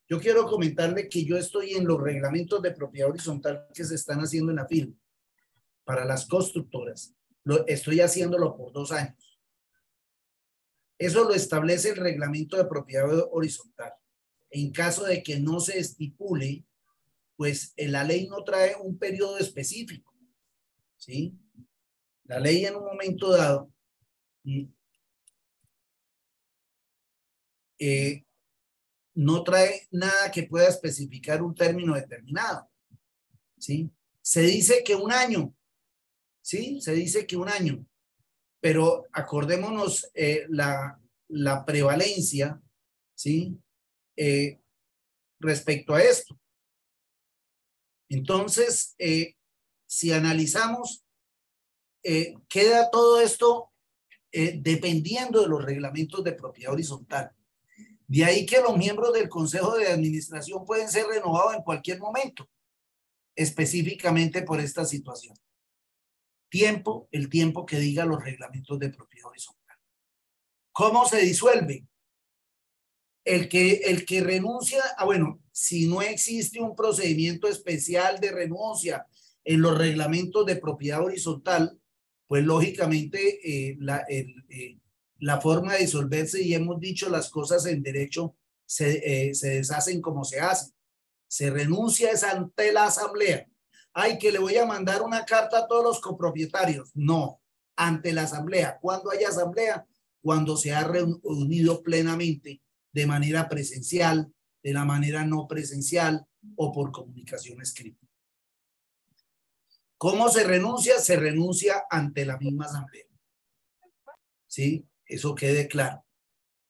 Yo quiero comentarle que yo estoy en los reglamentos de propiedad horizontal que se están haciendo en la FIL para las constructoras. Estoy haciéndolo por 2 años. Eso lo establece el reglamento de propiedad horizontal. En caso de que no se estipule, pues la ley no trae un periodo específico, ¿sí? La ley en un momento dado no trae nada que pueda especificar un término determinado, ¿sí? Se dice que 1 año, ¿sí? Se dice que 1 año, pero acordémonos la prevalencia, ¿sí? Respecto a esto. Entonces, si analizamos, queda todo esto dependiendo de los reglamentos de propiedad horizontal. De ahí que los miembros del Consejo de Administración pueden ser renovados en cualquier momento, específicamente por esta situación. El tiempo que diga los reglamentos de propiedad horizontal. ¿Cómo se disuelve? El que renuncia, bueno, si no existe un procedimiento especial de renuncia en los reglamentos de propiedad horizontal, pues lógicamente la forma de disolverse, y hemos dicho las cosas en derecho se deshacen como se hacen. Se renuncia es ante la asamblea. Ay, que le voy a mandar una carta a todos los copropietarios. No, ante la asamblea. ¿Cuándo hay asamblea? Cuando se ha reunido plenamente de manera presencial, de la manera no presencial o por comunicación escrita. ¿Cómo se renuncia? Se renuncia ante la misma asamblea. ¿Sí? Eso quede claro.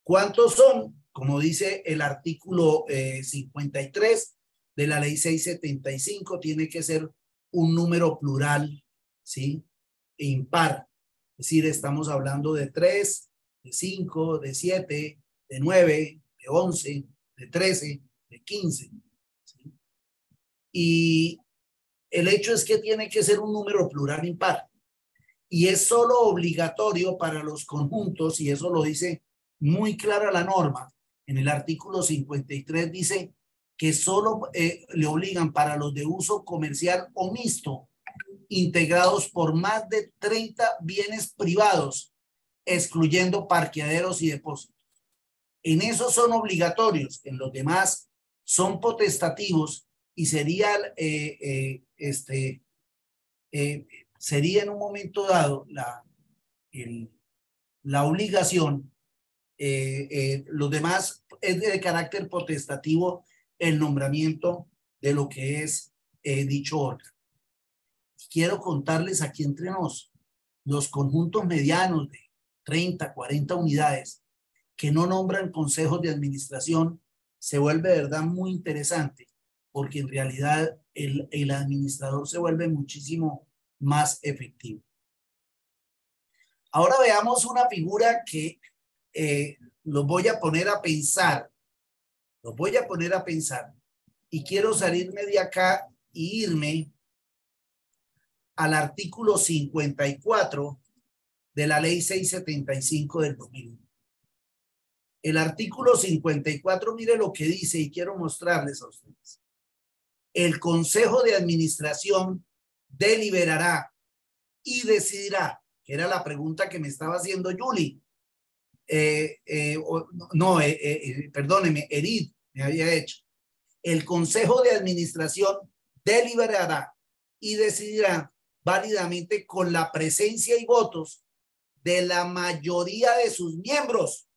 ¿Cuántos son? Como dice el artículo 53 de la ley 675, tiene que ser un número plural, ¿sí? E impar. Es decir, estamos hablando de 3, de 5, de 7, de 9, de 11, de 13, de 15. ¿Sí? Y el hecho es que tiene que ser un número plural impar. Y es solo obligatorio para los conjuntos, y eso lo dice muy clara la norma. En el artículo 53 dice que solo le obligan para los de uso comercial o mixto, integrados por más de 30 bienes privados, excluyendo parqueaderos y depósitos. En esos son obligatorios, en los demás son potestativos, y sería, sería en un momento dado la obligación. Los demás es de carácter potestativo el nombramiento de lo que es dicho órgano. Quiero contarles aquí entre nos, los conjuntos medianos de 30, 40 unidades que no nombran consejos de administración, se vuelve de verdad muy interesante, porque en realidad el administrador se vuelve muchísimo más efectivo. Ahora veamos una figura que los voy a poner a pensar. Los voy a poner a pensar. Y quiero salirme de acá e irme al artículo 54 de la ley 675 del 2001. El artículo 54, mire lo que dice, y quiero mostrarles a ustedes. El Consejo de Administración deliberará y decidirá, que era la pregunta que me estaba haciendo Julie. Perdóneme, Edith me había hecho. El Consejo de Administración deliberará y decidirá válidamente con la presencia y votos de la mayoría de sus miembros.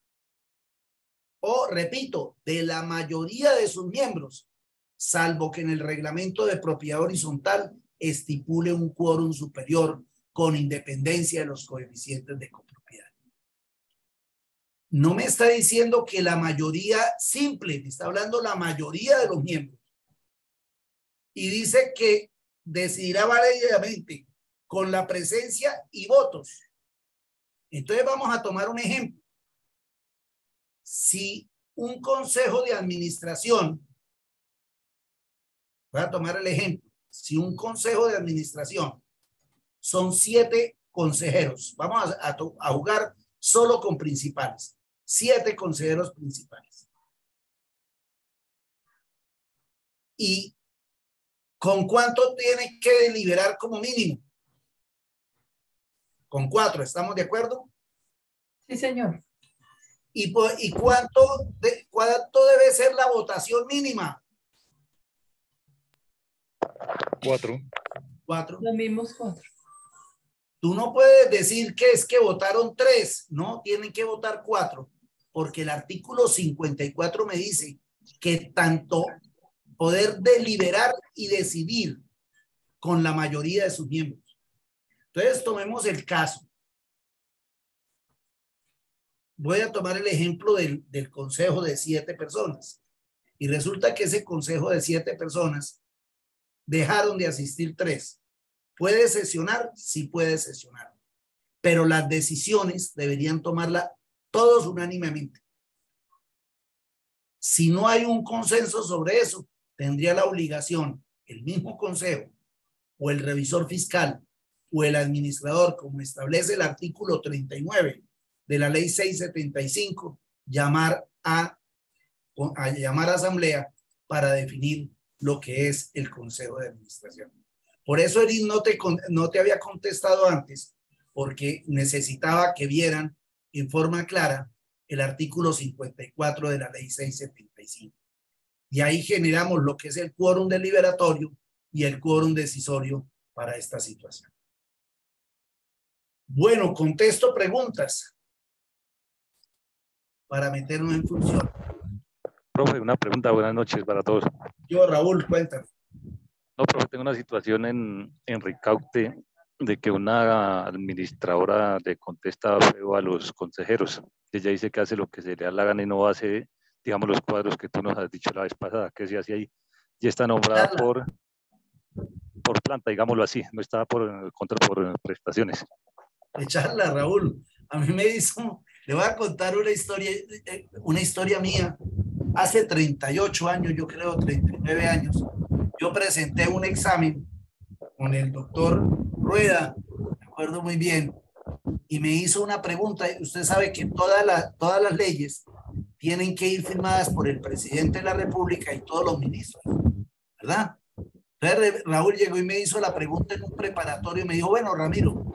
O, repito, de la mayoría de sus miembros, salvo que en el reglamento de propiedad horizontal estipule un quórum superior con independencia de los coeficientes de copropiedad. No me está diciendo que la mayoría simple, me está hablando la mayoría de los miembros. Y dice que decidirá válidamente con la presencia y votos. Entonces vamos a tomar un ejemplo. Si un consejo de administración, voy a tomar el ejemplo, si un consejo de administración son 7 consejeros, vamos a jugar solo con principales, 7 consejeros principales. ¿Y con cuánto tiene que deliberar como mínimo? Con 4, ¿estamos de acuerdo? Sí, señor. ¿Y cuánto debe ser la votación mínima? 4. 4. Los mismos 4. Tú no puedes decir que es que votaron 3, no, tienen que votar 4, porque el artículo 54 me dice que tanto poder deliberar y decidir con la mayoría de sus miembros. Entonces tomemos el caso. Voy a tomar el ejemplo del consejo de 7 personas. Y resulta que ese consejo de 7 personas dejaron de asistir 3. ¿Puede sesionar? Sí puede sesionar. Pero las decisiones deberían tomarlas todos unánimemente. Si no hay un consenso sobre eso, tendría la obligación el mismo consejo o el revisor fiscal o el administrador, como establece el artículo 39 de la ley 675, llamar a asamblea para definir lo que es el consejo de administración. Por eso, Edith, no te había contestado antes, porque necesitaba que vieran en forma clara el artículo 54 de la ley 675. Y ahí generamos lo que es el quórum deliberatorio y el quórum decisorio para esta situación. Bueno, contesto preguntas para meternos en función. Profe, una pregunta, buenas noches para todos. Yo, Raúl, cuéntame. No, profe, tengo una situación en Ricaurte de que una administradora le contesta feo a los consejeros. Ella dice que hace lo que se le da la gana y no hace, digamos, los cuadros que tú nos has dicho la vez pasada, que se hace ahí. Y está nombrada por planta, digámoslo así, no está por prestaciones. Echarla, Raúl. A mí me hizo, le voy a contar una historia mía. Hace 38 años, yo creo 39 años, yo presenté un examen con el doctor Rueda, me acuerdo muy bien, y me hizo una pregunta. Usted sabe que todas las leyes tienen que ir firmadas por el presidente de la República y todos los ministros, ¿verdad? Entonces Raúl llegó y me hizo la pregunta en un preparatorio y me dijo, bueno, Ramiro,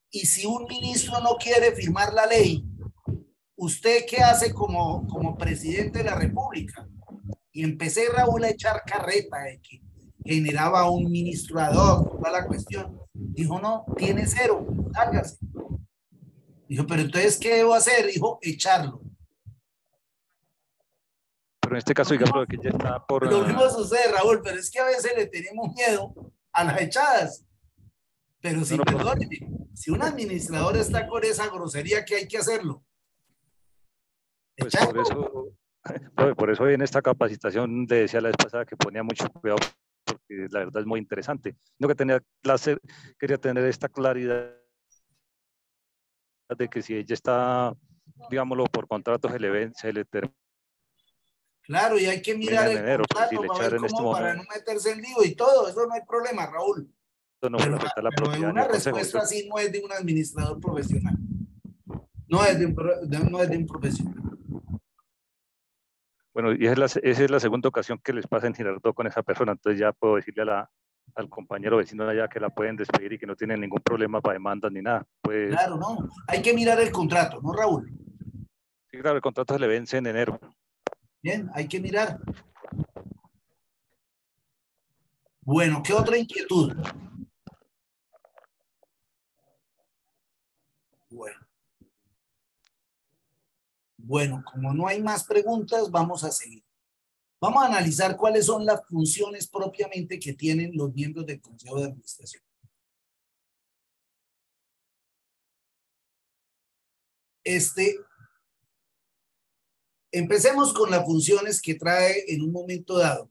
y si un ministro no quiere firmar la ley, ¿usted qué hace como presidente de la República? Y empecé, Raúl, a echar carreta de que generaba un ministro ad hoc, toda la cuestión. Dijo, no, tiene 0, hágase. Dijo, pero entonces, ¿qué debo hacer? Dijo, echarlo. Pero en este caso, digamos que ya está por... Lo mismo sucede, Raúl, pero es que a veces le tenemos miedo a las echadas. Pero si, perdóneme, si un administrador está con esa grosería, ¿qué hay que hacerlo? Pues por eso en esta capacitación le decía la vez pasada que ponía mucho cuidado, porque la verdad es muy interesante. No que quería tener esta claridad de que si ella está, digámoslo, por contrato se le termina. Claro, y hay que mirar el enero, contrato para ver cómo, para no meterse en lío y todo, eso no hay problema, Raúl. No pero la una respuesta así no es de un administrador profesional. No es de un profesional. Bueno, y esa es la segunda ocasión que les pasa en Girardot con esa persona, entonces ya puedo decirle al compañero vecino de allá que la pueden despedir y que no tienen ningún problema para demandas ni nada. Pues, claro, no. Hay que mirar el contrato, ¿no, Raúl? Sí, claro, el contrato se le vence en enero. Bien, hay que mirar. Bueno, ¿qué otra inquietud? Bueno, como no hay más preguntas, vamos a seguir. Vamos a analizar cuáles son las funciones propiamente que tienen los miembros del Consejo de Administración. Empecemos con las funciones que trae en un momento dado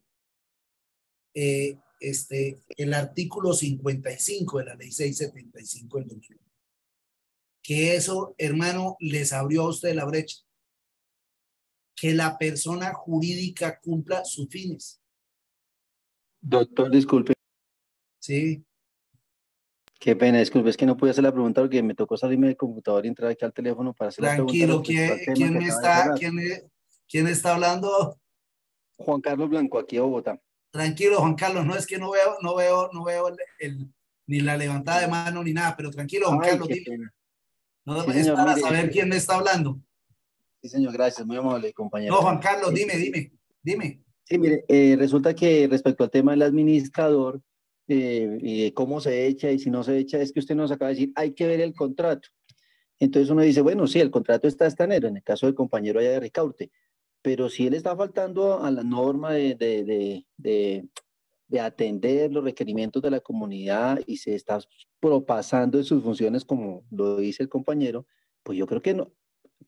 el artículo 55 de la ley 675 del 2001. Que eso, hermano, les abrió a usted la brecha. Que la persona jurídica cumpla sus fines. Doctor, disculpe. Sí. Qué pena, disculpe, es que no pude hacer la pregunta porque me tocó salirme del computador y entrar aquí al teléfono para hacer tranquilo, la pregunta. ¿Quién está hablando? Juan Carlos Blanco, aquí a Bogotá. Tranquilo, Juan Carlos, no es que no veo ni la levantada de mano ni nada, pero tranquilo, Juan Carlos, dime. No, sí, es para saber quién me está hablando. Sí, señor, gracias, muy amable, compañero. No, Juan Carlos, dime. Sí, mire, resulta que respecto al tema del administrador y de cómo se echa y si no se echa, es que usted nos acaba de decir, hay que ver el contrato. Entonces uno dice, bueno, sí, el contrato está hasta enero, en el caso del compañero allá de Ricaurte, pero si él está faltando a la norma de atender los requerimientos de la comunidad y se está propasando en sus funciones como lo dice el compañero, pues yo creo que no,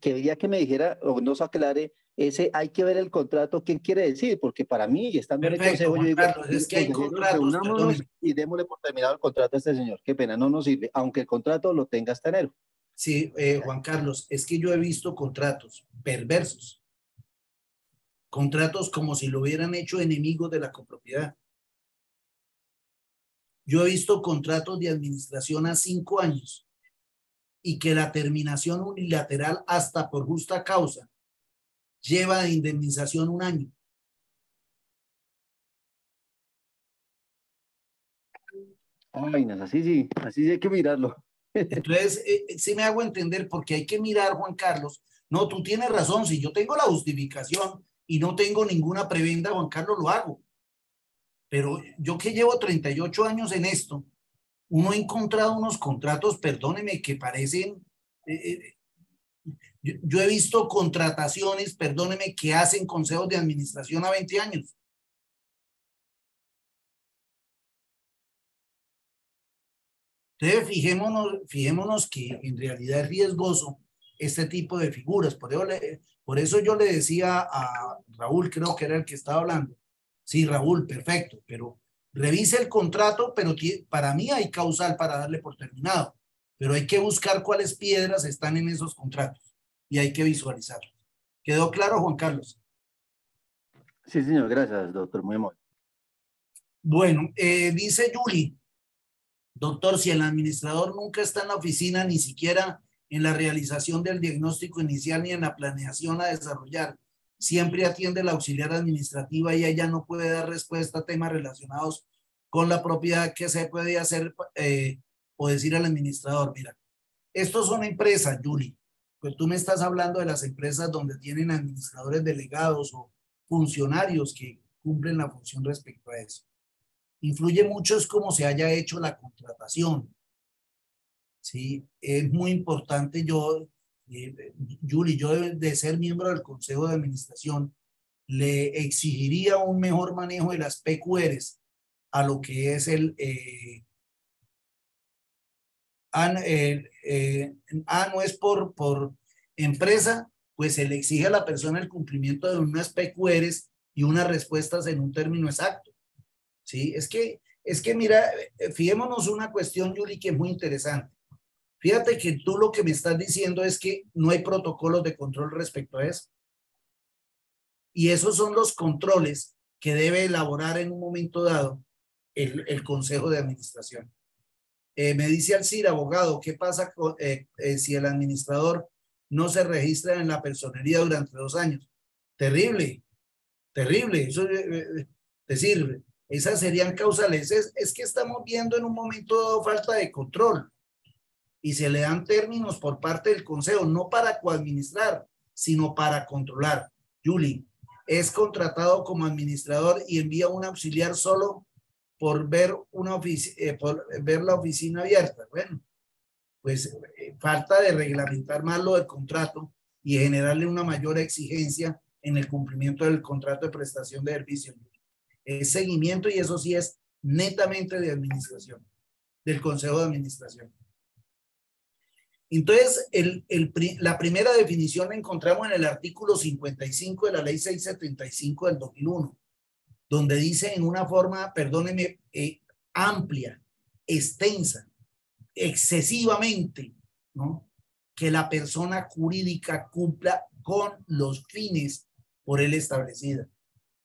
quería que me dijera o nos aclare ese hay que ver el contrato, ¿qué quiere decir? Porque para mí, estando en el consejo, yo digo, Carlos, es que hay contratos, y démosle por terminado el contrato a este señor. Qué pena, no nos sirve, aunque el contrato lo tenga hasta enero. Sí, Juan Carlos, es que yo he visto contratos perversos. Contratos como si lo hubieran hecho enemigos de la copropiedad. Yo he visto contratos de administración a 5 años y que la terminación unilateral hasta por justa causa lleva de indemnización 1 año. Ay, no, así sí hay que mirarlo. Entonces, sí me hago entender, porque hay que mirar, Juan Carlos. No, tú tienes razón. Si yo tengo la justificación y no tengo ninguna prebenda, Juan Carlos, lo hago. Pero yo que llevo 38 años en esto, uno ha encontrado unos contratos, perdóneme, que parecen... yo he visto contrataciones, perdóneme, que hacen consejos de administración a 20 años. Entonces, fijémonos que en realidad es riesgoso este tipo de figuras. Por eso yo le decía a Raúl, creo que era el que estaba hablando. Sí, Raúl, perfecto, pero revise el contrato, pero para mí hay causal para darle por terminado. Pero hay que buscar cuáles piedras están en esos contratos y hay que visualizarlos. ¿Quedó claro, Juan Carlos? Sí, señor, gracias, doctor, muy amable. Bueno, dice Yuli, doctor, si el administrador nunca está en la oficina, ni siquiera en la realización del diagnóstico inicial ni en la planeación a desarrollar, siempre atiende la auxiliar administrativa y ella no puede dar respuesta a temas relacionados con la propiedad, que se puede hacer o decir al administrador, mira, estos son empresas, Yuli, pues tú me estás hablando de las empresas donde tienen administradores delegados o funcionarios que cumplen la función respecto a eso. Influye mucho es cómo se haya hecho la contratación. Sí, es muy importante. Yuli, yo de ser miembro del Consejo de Administración, le exigiría un mejor manejo de las PQRs a lo que es no es por empresa, pues se le exige a la persona el cumplimiento de unas PQRs y unas respuestas en un término exacto. Sí, es que mira, fijémonos una cuestión, Yuli, que es muy interesante. Fíjate que tú lo que me estás diciendo es que no hay protocolos de control respecto a eso. Y esos son los controles que debe elaborar en un momento dado el Consejo de Administración. Me dice Alcir, abogado, ¿qué pasa si el administrador no se registra en la personería durante 2 años? Terrible, terrible. Eso te sirve. Esas serían causales. Es que estamos viendo en un momento dado falta de control y se le dan términos por parte del Consejo, no para coadministrar, sino para controlar. Yuli, es contratado como administrador y envía un auxiliar solo por ver la oficina abierta. Bueno, pues falta de reglamentar más lo del contrato y generarle una mayor exigencia en el cumplimiento del contrato de prestación de servicios. Es seguimiento y eso sí es netamente de administración, del Consejo de Administración. Entonces, la primera definición la encontramos en el artículo 55 de la ley 675 del 2001, donde dice en una forma, perdóneme, amplia, extensa, excesivamente, ¿no?, que la persona jurídica cumpla con los fines por él establecidos.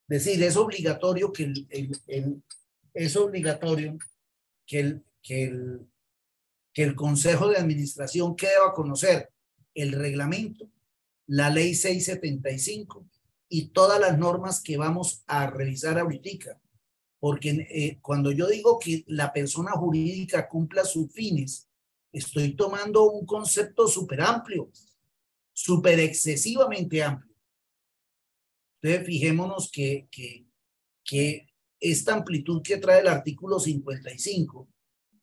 Es decir, es obligatorio que el Consejo de Administración que deba conocer el reglamento, la ley 675 y todas las normas que vamos a revisar ahorita. Porque cuando yo digo que la persona jurídica cumpla sus fines, estoy tomando un concepto súper amplio, súper excesivamente amplio. Entonces, fijémonos que esta amplitud que trae el artículo 55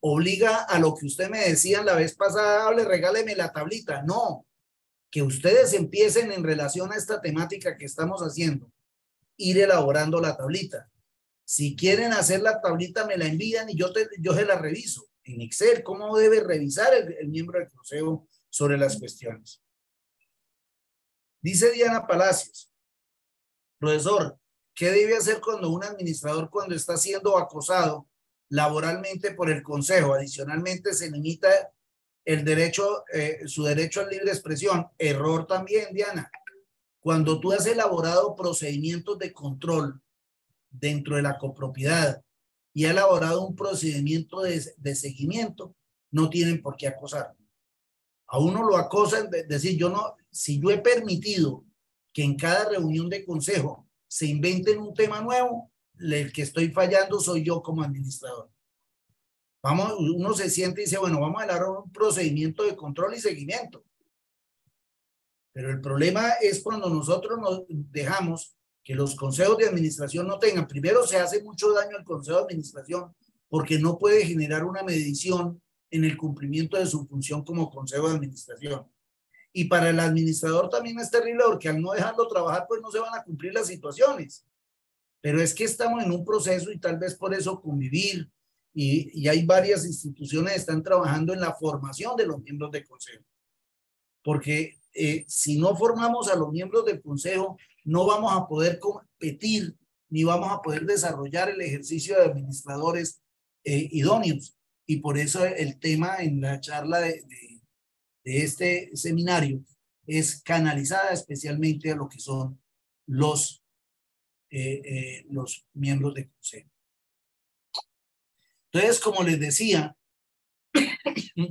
obliga a lo que usted me decía la vez pasada, regáleme la tablita. No, que ustedes empiecen en relación a esta temática que estamos haciendo, ir elaborando la tablita. Si quieren hacer la tablita, me la envían y yo se la reviso en Excel, cómo debe revisar el miembro del consejo sobre las cuestiones. Dice Diana Palacios, profesor, ¿qué debe hacer cuando un administrador, cuando está siendo acosado laboralmente por el consejo? Adicionalmente se limita el derecho, su derecho a libre expresión. Error también, Diana. Cuando tú has elaborado procedimientos de control dentro de la copropiedad y ha elaborado un procedimiento de seguimiento, no tienen por qué acosar. A uno lo acosan, decir, si yo he permitido que en cada reunión de consejo se inventen un tema nuevo, el que estoy fallando soy yo como administrador. Uno se siente y dice, bueno, vamos a dar un procedimiento de control y seguimiento. Pero el problema es cuando nosotros nos dejamos que los consejos de administración no tengan. Primero, se hace mucho daño al consejo de administración porque no puede generar una medición en el cumplimiento de su función como consejo de administración. Y para el administrador también es terrible porque al no dejarlo trabajar, pues no se van a cumplir las situaciones. Pero es que estamos en un proceso y tal vez por eso convivir y hay varias instituciones que están trabajando en la formación de los miembros del consejo. Porque si no formamos a los miembros del consejo, no vamos a poder competir ni vamos a poder desarrollar el ejercicio de administradores idóneos. Y por eso el tema en la charla de este seminario es canalizada especialmente a lo que son los miembros del consejo. Entonces, como les decía,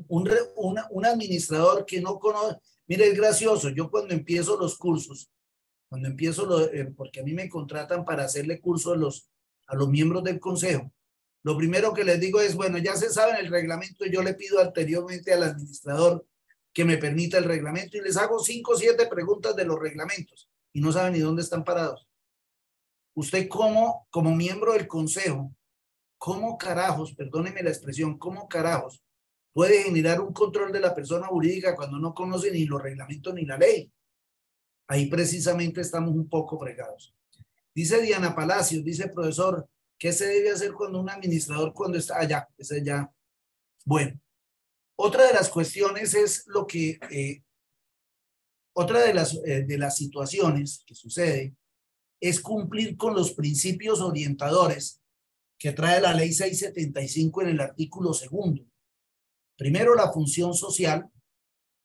un administrador que no conoce, mire, es gracioso, yo cuando empiezo los cursos, porque a mí me contratan para hacerle cursos a los miembros del consejo, lo primero que les digo es, bueno, ya se sabe el reglamento, yo le pido anteriormente al administrador que me permita el reglamento y les hago 5 o 7 preguntas de los reglamentos y no saben ni dónde están parados. Usted como miembro del consejo, ¿cómo carajos, perdóneme la expresión, cómo carajos puede generar un control de la persona jurídica cuando no conoce ni los reglamentos ni la ley? Ahí precisamente estamos un poco fregados. Dice Diana Palacios, dice profesor, ¿qué se debe hacer cuando un administrador cuando está allá? Ese ya. Bueno, otra de las cuestiones es lo que, otra de las situaciones que sucede es cumplir con los principios orientadores que trae la ley 675 en el artículo 2. Primero, la función social,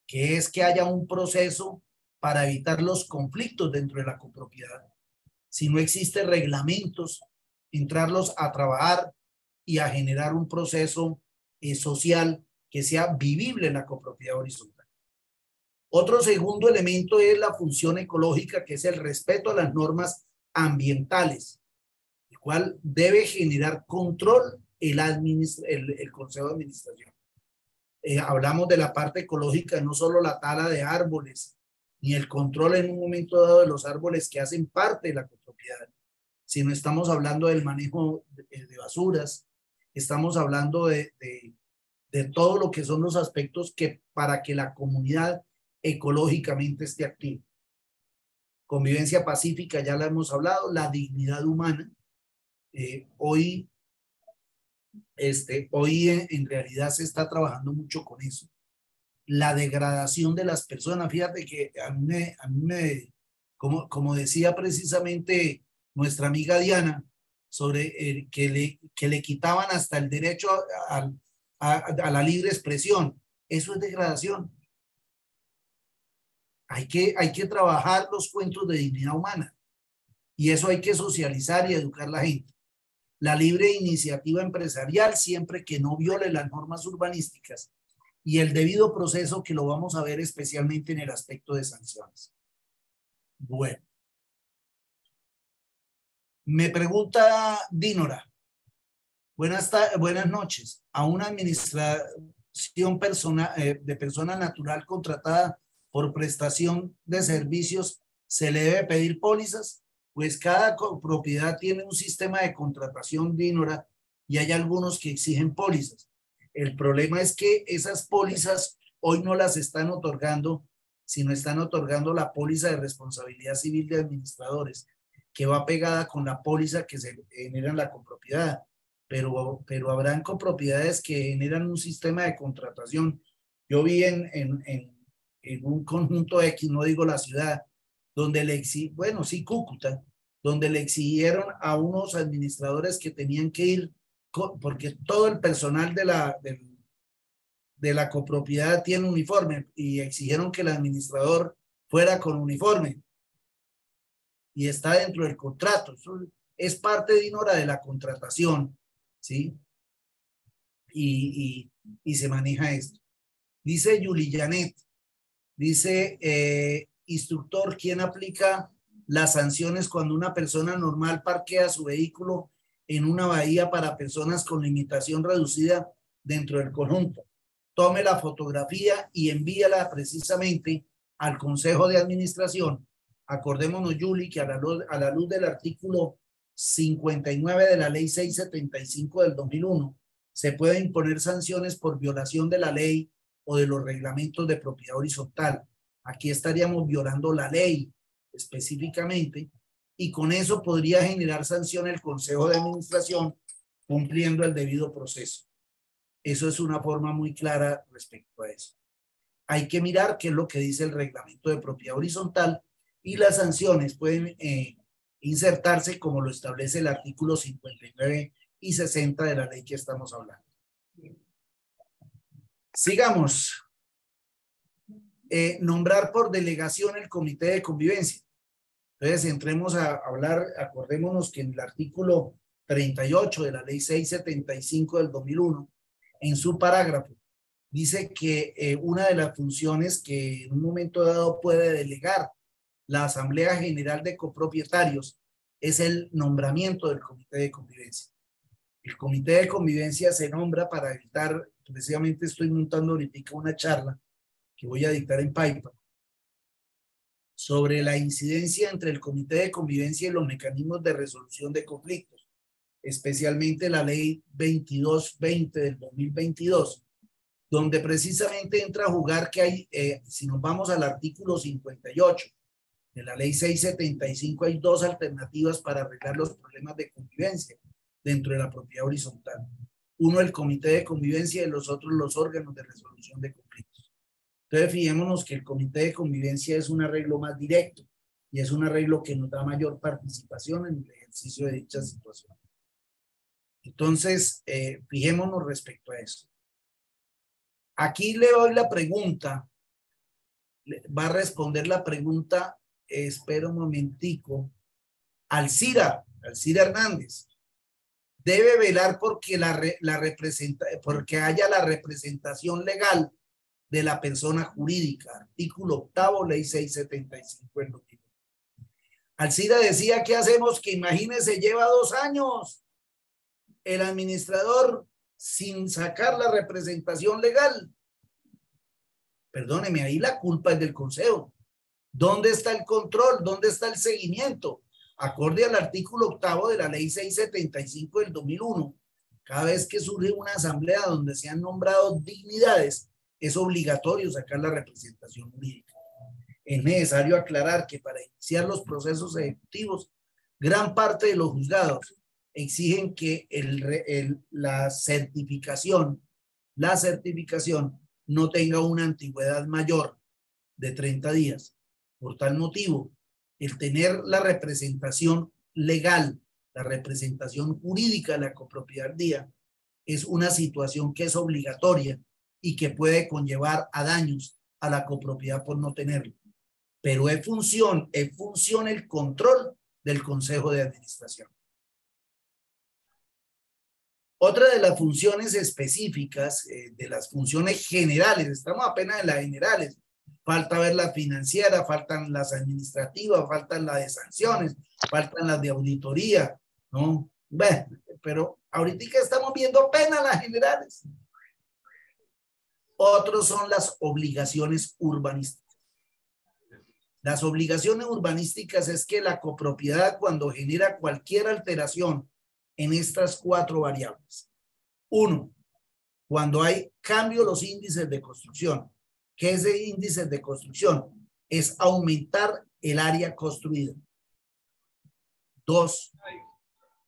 que es que haya un proceso para evitar los conflictos dentro de la copropiedad. Si no existen reglamentos, entrarlos a trabajar y a generar un proceso social que sea vivible en la copropiedad horizontal. Otro segundo elemento es la función ecológica, que es el respeto a las normas ambientales, el cual debe generar control el Consejo de Administración. Hablamos de la parte ecológica, no solo la tala de árboles, ni el control en un momento dado de los árboles que hacen parte de la copropiedad, sino estamos hablando del manejo de basuras, estamos hablando de todo lo que son los aspectos que para que la comunidad ecológicamente esté activa. Convivencia pacífica, ya la hemos hablado, la dignidad humana. Hoy en realidad se está trabajando mucho con eso. La degradación de las personas. Fíjate que a mí como decía precisamente nuestra amiga Diana, sobre que le quitaban hasta el derecho a la libre expresión. Eso es degradación. Hay que trabajar los cuentos de dignidad humana y eso hay que socializar y educar a la gente. La libre iniciativa empresarial siempre que no viole las normas urbanísticas y el debido proceso, que lo vamos a ver especialmente en el aspecto de sanciones. Bueno. Me pregunta Dínora. Buenas noches. A una administración de persona natural contratada por prestación de servicios, ¿se le debe pedir pólizas? Pues cada propiedad tiene un sistema de contratación, Dínora, y hay algunos que exigen pólizas. El problema es que esas pólizas hoy no las están otorgando, sino están otorgando la póliza de responsabilidad civil de administradores, que va pegada con la póliza que se genera en la copropiedad. Pero habrán copropiedades que generan un sistema de contratación. Yo vi en un conjunto X, no digo la ciudad, donde Cúcuta, donde le exigieron a unos administradores que tenían que ir, porque todo el personal de la copropiedad tiene uniforme, y exigieron que el administrador fuera con uniforme. Y está dentro del contrato. Eso es parte, Dinora, de la contratación, ¿sí? Y se maneja esto. Dice Yuli Janet, dice, instructor, ¿quién aplica las sanciones cuando una persona normal parquea su vehículo en una bahía para personas con limitación reducida dentro del conjunto. Tome la fotografía y envíala precisamente al Consejo de Administración. Acordémonos, Yuli, que a la luz del artículo 59 de la Ley 675 del 2001, se pueden imponer sanciones por violación de la ley o de los reglamentos de propiedad horizontal. Aquí estaríamos violando la ley específicamente y con eso podría generar sanción el Consejo de Administración cumpliendo el debido proceso. Eso es una forma muy clara respecto a eso. Hay que mirar qué es lo que dice el reglamento de propiedad horizontal y las sanciones pueden insertarse como lo establece el artículo 59 y 60 de la ley que estamos hablando. Sigamos. Nombrar por delegación el comité de convivencia. Entonces entremos a hablar, acordémonos que en el artículo 38 de la ley 675 del 2001, en su parágrafo, dice que una de las funciones que en un momento dado puede delegar la Asamblea General de Copropietarios es el nombramiento del comité de convivencia. El comité de convivencia se nombra para evitar, precisamente estoy montando ahorita una charla que voy a dictar en Paipa sobre la incidencia entre el comité de convivencia y los mecanismos de resolución de conflictos, especialmente la ley 2220 del 2022, donde precisamente entra a jugar que hay, si nos vamos al artículo 58 de la ley 675, hay dos alternativas para arreglar los problemas de convivencia dentro de la propiedad horizontal. Uno, el comité de convivencia, y los otros, los órganos de resolución de conflictos. Entonces, fijémonos que el comité de convivencia es un arreglo más directo y es un arreglo que nos da mayor participación en el ejercicio de dicha situación. Entonces, fijémonos respecto a eso. Aquí le doy la pregunta, va a responder la pregunta, espera un momentico, Alcira Hernández. Debe velar porque porque haya la representación legal de la persona jurídica. Artículo 8, ley 675 del 2001. Alcira decía, ¿qué hacemos? Que imagínese, lleva 2 años el administrador sin sacar la representación legal. Perdóneme, ahí la culpa es del consejo. ¿Dónde está el control? ¿Dónde está el seguimiento? Acorde al artículo 8 de la ley 675 del 2001, cada vez que surge una asamblea donde se han nombrado dignidades, es obligatorio sacar la representación jurídica. Es necesario aclarar que para iniciar los procesos ejecutivos, gran parte de los juzgados exigen que la certificación no tenga una antigüedad mayor de 30 días. Por tal motivo, el tener la representación legal, la representación jurídica de la copropiedad es una situación que es obligatoria y que puede conllevar a daños a la copropiedad por no tenerlo. Pero es función el control del Consejo de Administración. Otra de las funciones específicas, de las funciones generales, estamos apenas en las generales, falta ver la financiera, faltan las administrativas, faltan las de sanciones, faltan las de auditoría, ¿no? Bueno, pero ahorita estamos viendo apenas las generales. Otros son las obligaciones urbanísticas. Las obligaciones urbanísticas es que la copropiedad, cuando genera cualquier alteración en estas 4 variables. 1, cuando hay cambio en los índices de construcción. ¿Qué es el índice de construcción? Es aumentar el área construida. 2,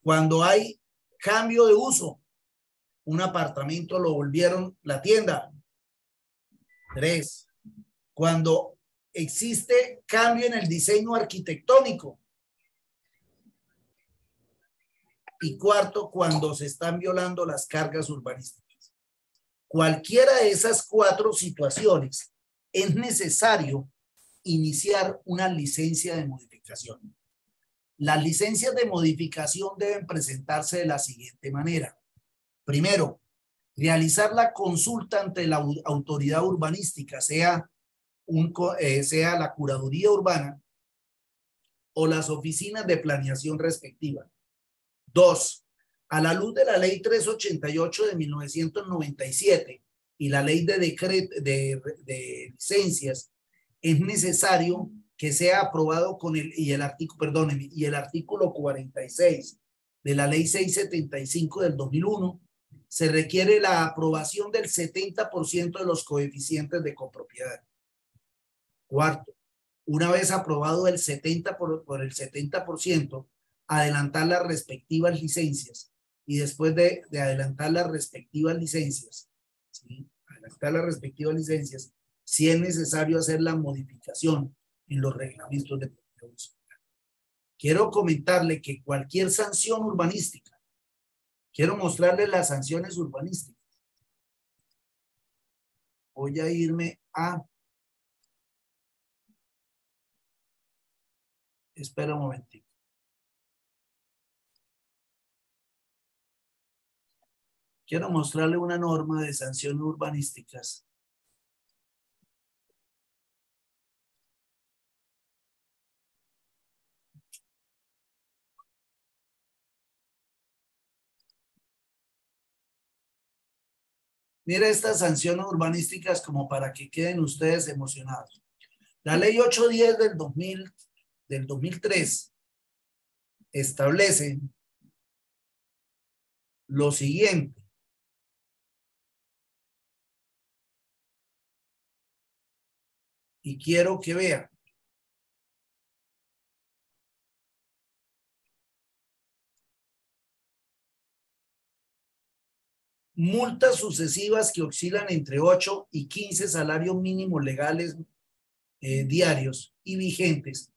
cuando hay cambio de uso. Un apartamento lo volvieron la tienda. 3, cuando existe cambio en el diseño arquitectónico. Y 4, cuando se están violando las cargas urbanísticas. Cualquiera de esas 4 situaciones es necesario iniciar una licencia de modificación. Las licencias de modificación deben presentarse de la siguiente manera. Primero, realizar la consulta ante la autoridad urbanística, sea la curaduría urbana o las oficinas de planeación respectiva. 2, A la luz de la ley 388 de 1997 y la ley de licencias, es necesario que sea aprobado con el artículo 46 de la ley 675 del 2001, se requiere la aprobación del 70% de los coeficientes de copropiedad. Cuarto, una vez aprobado el 70 por el 70%, adelantar las respectivas licencias, y después de adelantar las respectivas licencias, ¿sí? Si es necesario hacer la modificación en los reglamentos de propiedad horizontal. Quiero comentarle que cualquier sanción urbanística, quiero mostrarle las sanciones urbanísticas. Voy a irme a... Espera un momentito. Quiero mostrarle una norma de sanciones urbanísticas. Mira estas sanciones urbanísticas como para que queden ustedes emocionados. La ley 810 del 2003 establece lo siguiente. Y quiero que vean. Multas sucesivas que oscilan entre 8 y 15 salarios mínimos legales diarios y vigentes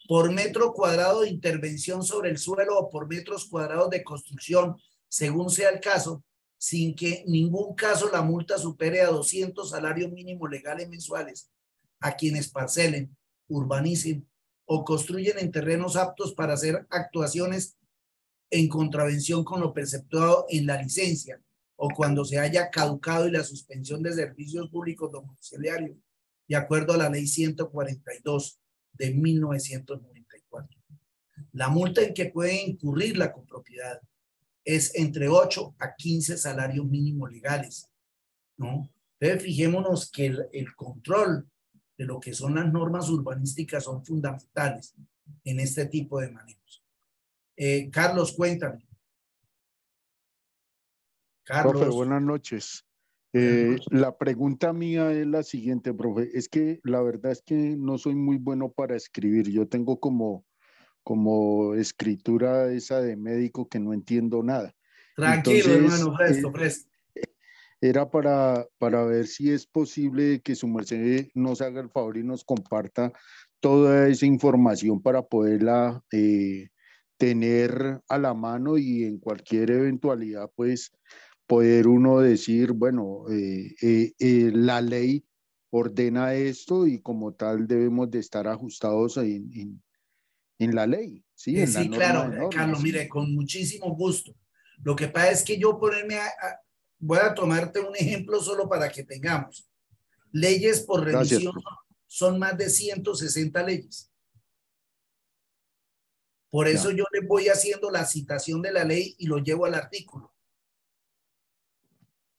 por metro cuadrado de intervención sobre el suelo o por metros cuadrados de construcción, según sea el caso, sin que en ningún caso la multa supere a 200 salarios mínimos legales mensuales a quienes parcelen, urbanicen o construyen en terrenos aptos para hacer actuaciones en contravención con lo preceptuado en la licencia o cuando se haya caducado y la suspensión de servicios públicos domiciliarios, de acuerdo a la ley 142 de 1994. La multa en que puede incurrir la copropiedad es entre 8 a 15 salarios mínimos legales, ¿no? Entonces, fijémonos que el control de lo que son las normas urbanísticas son fundamentales en este tipo de manejos. Carlos, cuéntame. Carlos. Profe, buenas noches. La pregunta mía es la siguiente, profe. Es que la verdad es que no soy muy bueno para escribir. Yo tengo como escritura esa de médico que no entiendo nada. Tranquilo, hermano, presto. Era para ver si es posible que su merced nos haga el favor y nos comparta toda esa información para poderla tener a la mano y en cualquier eventualidad, pues, poder uno decir, bueno, la ley ordena esto y como tal debemos de estar ajustados en la ley. Sí, en la norma claro, de normas, Carlos, sí. Mire, con muchísimo gusto. Lo que pasa es que yo voy a tomarte un ejemplo solo para que tengamos. Leyes por revisión. Gracias, son más de 160 leyes. Por eso yo les voy haciendo la citación de la ley y lo llevo al artículo.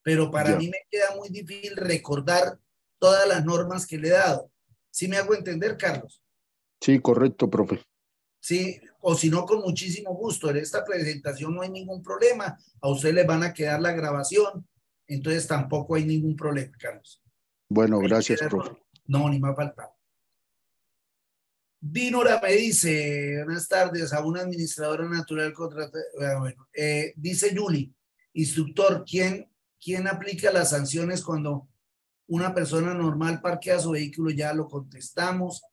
Pero para mí me queda muy difícil recordar todas las normas que le he dado. ¿Sí me hago entender, Carlos? Sí, correcto, profe. Sí, o si no, con muchísimo gusto. En esta presentación no hay ningún problema. A ustedes les van a quedar la grabación. Entonces tampoco hay ningún problema, Carlos. Bueno, gracias, profe. No, ni me ha faltado. Dinora me dice, buenas tardes, a una administradora natural dice Yuli, instructor, ¿quién aplica las sanciones cuando una persona normal parquea su vehículo? Ya lo contestamos.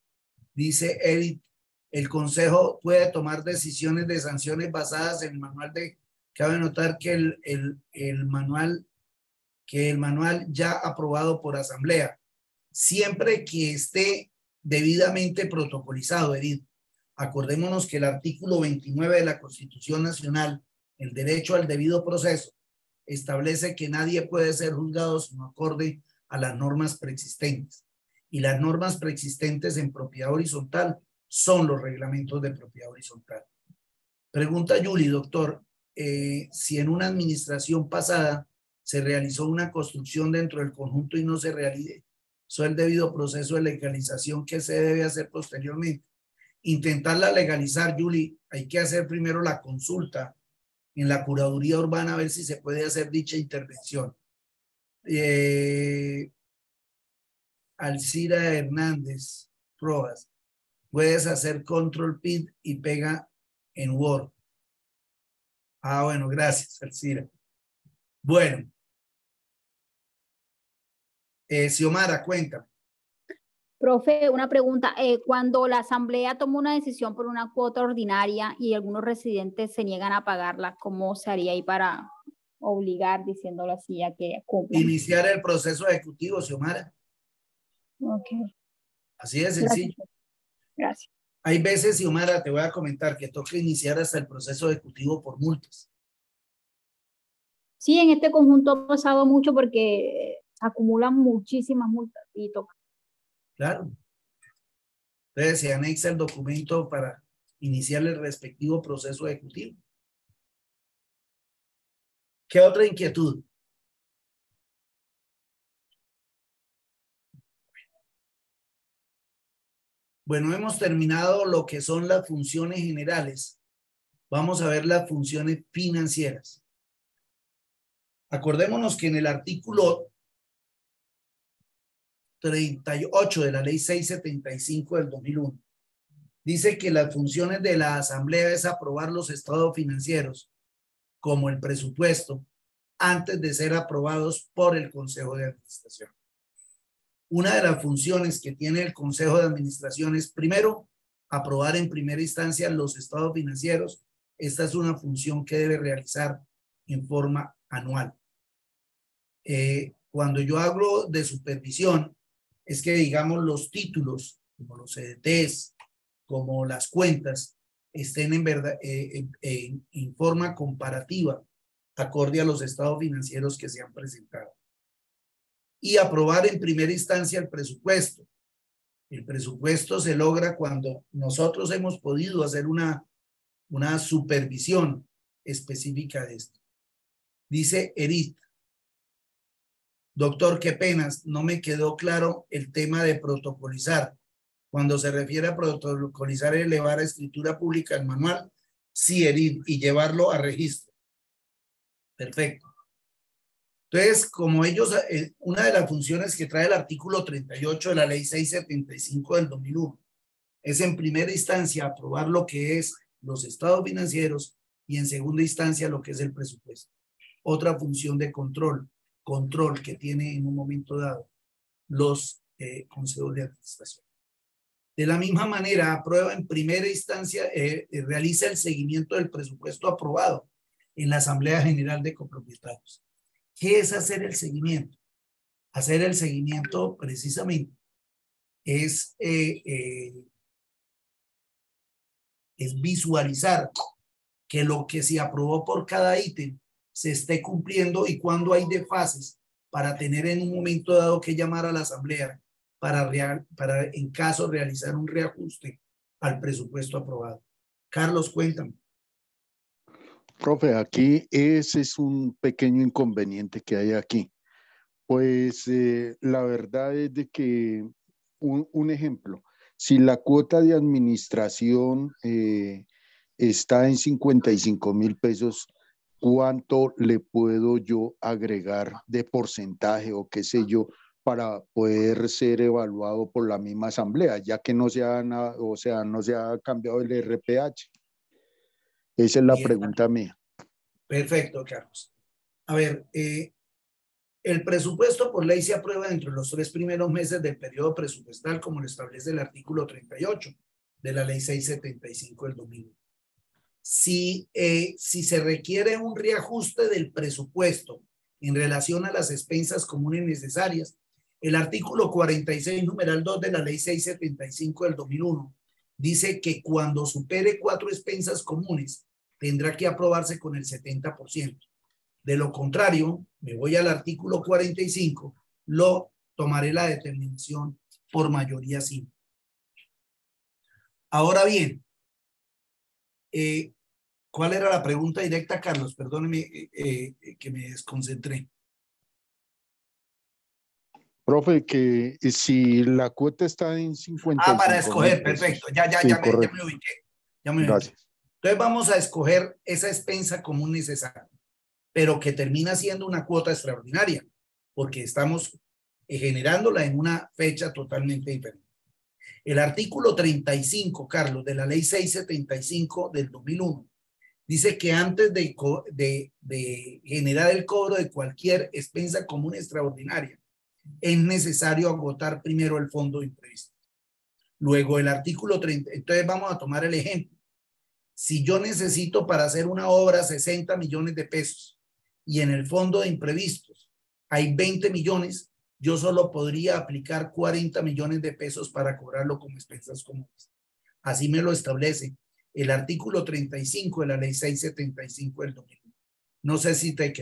Dice Edith, el consejo puede tomar decisiones de sanciones basadas en el manual de... Cabe notar que el manual ya aprobado por asamblea, siempre que esté debidamente protocolizado, Edith. Acordémonos que el artículo 29 de la Constitución Nacional, el derecho al debido proceso, establece que nadie puede ser juzgado sino acorde a las normas preexistentes. Y las normas preexistentes en propiedad horizontal son los reglamentos de propiedad horizontal. Pregunta Yuli, doctor, si en una administración pasada se realizó una construcción dentro del conjunto y no se realizó el debido proceso de legalización que se debe hacer posteriormente. Intentarla legalizar, Julie, hay que hacer primero la consulta en la curaduría urbana a ver si se puede hacer dicha intervención. Alcira Hernández Rojas, puedes hacer control P y pega en Word. Ah, bueno, gracias, Alcira. Bueno. Xiomara, cuéntame. Profe, una pregunta. Cuando la asamblea toma una decisión por una cuota ordinaria y algunos residentes se niegan a pagarla, ¿cómo se haría ahí para obligar, diciéndolo así, a que cumplan? Iniciar el proceso ejecutivo, Xiomara. Ok. Así de sencillo. Gracias. Hay veces, Xiomara, te voy a comentar que toca iniciar hasta el proceso ejecutivo por multas. Sí, en este conjunto ha pasado mucho porque acumulan muchísimas multas y toca. Claro. Entonces se anexa el documento para iniciar el respectivo proceso ejecutivo. ¿Qué otra inquietud? Bueno, hemos terminado lo que son las funciones generales. Vamos a ver las funciones financieras. Acordémonos que en el artículo 38 de la ley 675 del 2001 dice que las funciones de la asamblea es aprobar los estados financieros como el presupuesto antes de ser aprobados por el Consejo de Administración. Una de las funciones que tiene el Consejo de Administración es, primero, aprobar en primera instancia los estados financieros. Esta es una función que debe realizar en forma anual. Cuando yo hablo de supervisión, es que, digamos, los títulos, como los CDTs, como las cuentas, estén en verdad en forma comparativa, acorde a los estados financieros que se han presentado. Y aprobar en primera instancia el presupuesto. El presupuesto se logra cuando nosotros hemos podido hacer una supervisión específica de esto. Dice Edith: doctor, qué penas, no me quedó claro el tema de protocolizar. Cuando se refiere a protocolizar, elevar a escritura pública el manual, sí, Edith, y llevarlo a registro. Perfecto. Entonces, como ellos, una de las funciones que trae el artículo 38 de la ley 675 del 2001 es en primera instancia aprobar lo que es los estados financieros y en segunda instancia lo que es el presupuesto. Otra función de control que tiene en un momento dado los consejos de administración. De la misma manera, aprueba en primera instancia, realiza el seguimiento del presupuesto aprobado en la Asamblea General de Copropietarios. ¿Qué es hacer el seguimiento? Hacer el seguimiento precisamente es visualizar que lo que se aprobó por cada ítem se esté cumpliendo y cuando hay desfases para tener en un momento dado que llamar a la asamblea para en caso realizar un reajuste al presupuesto aprobado. Carlos, cuéntame. Profe, aquí ese es un pequeño inconveniente que hay aquí. Pues la verdad es de que, un ejemplo, si la cuota de administración está en 55,000 pesos, ¿cuánto le puedo yo agregar de porcentaje o qué sé yo para poder ser evaluado por la misma asamblea, ya que no se ha, no se ha cambiado el RPH? Esa es la pregunta mía. Perfecto, Carlos. A ver, el presupuesto por ley se aprueba dentro de los 3 primeros meses del periodo presupuestal, como lo establece el artículo 38 de la ley 675 del 2001. Si se requiere un reajuste del presupuesto en relación a las expensas comunes necesarias, el artículo 46, numeral 2 de la ley 675 del 2001 dice que cuando supere 4 expensas comunes tendrá que aprobarse con el 70%. De lo contrario, me voy al artículo 45, tomaré la determinación por mayoría simple. Ahora bien, ¿Cuál era la pregunta directa, Carlos? Perdóneme que me desconcentré. Profe, que si la cuota está en 55 para escoger, mil perfecto. pesos. Ya Sí, me ubiqué. Gracias. Entonces vamos a escoger esa expensa común necesaria, pero que termina siendo una cuota extraordinaria, porque estamos generándola en una fecha totalmente diferente. El artículo 35, Carlos, de la ley 675 del 2001, dice que antes de generar el cobro de cualquier expensa común extraordinaria, es necesario agotar primero el fondo imprevisto. Luego el artículo 30, entonces vamos a tomar el ejemplo. Si yo necesito para hacer una obra 60 millones de pesos y en el fondo de imprevistos hay 20 millones, yo solo podría aplicar 40 millones de pesos para cobrarlo como expensas comunes. Así me lo establece el artículo 35 de la ley 675 del 2001. No sé si te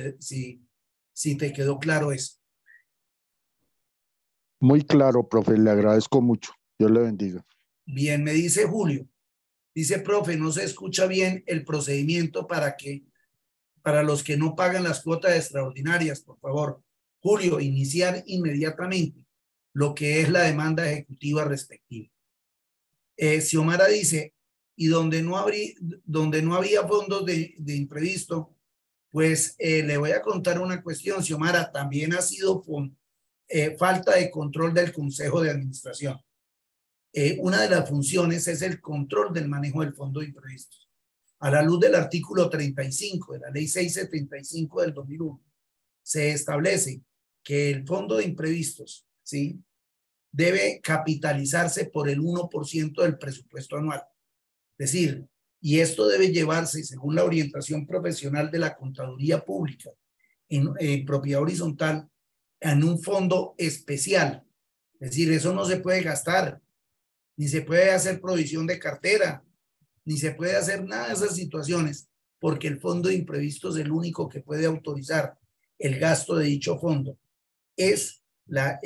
quedó claro eso. Muy claro, profe, le agradezco mucho. Dios le bendiga. Bien, me dice Julio. Dice, profe, no se escucha bien el procedimiento para los que no pagan las cuotas extraordinarias, por favor. Julio, iniciar inmediatamente lo que es la demanda ejecutiva respectiva. Xiomara dice, y donde no había fondos de imprevisto, pues le voy a contar una cuestión, Xiomara, también ha sido falta de control del Consejo de Administración. Una de las funciones es el control del manejo del fondo de imprevistos. A la luz del artículo 35 de la ley 675 del 2001, se establece que el fondo de imprevistos, ¿sí?, debe capitalizarse por el 1% del presupuesto anual. Es decir, y esto debe llevarse, según la orientación profesional de la contaduría pública, en propiedad horizontal, en un fondo especial. Es decir, eso no se puede gastar, ni se puede hacer provisión de cartera, ni se puede hacer nada de esas situaciones, porque el fondo de imprevistos, el único que puede autorizar el gasto de dicho fondo es la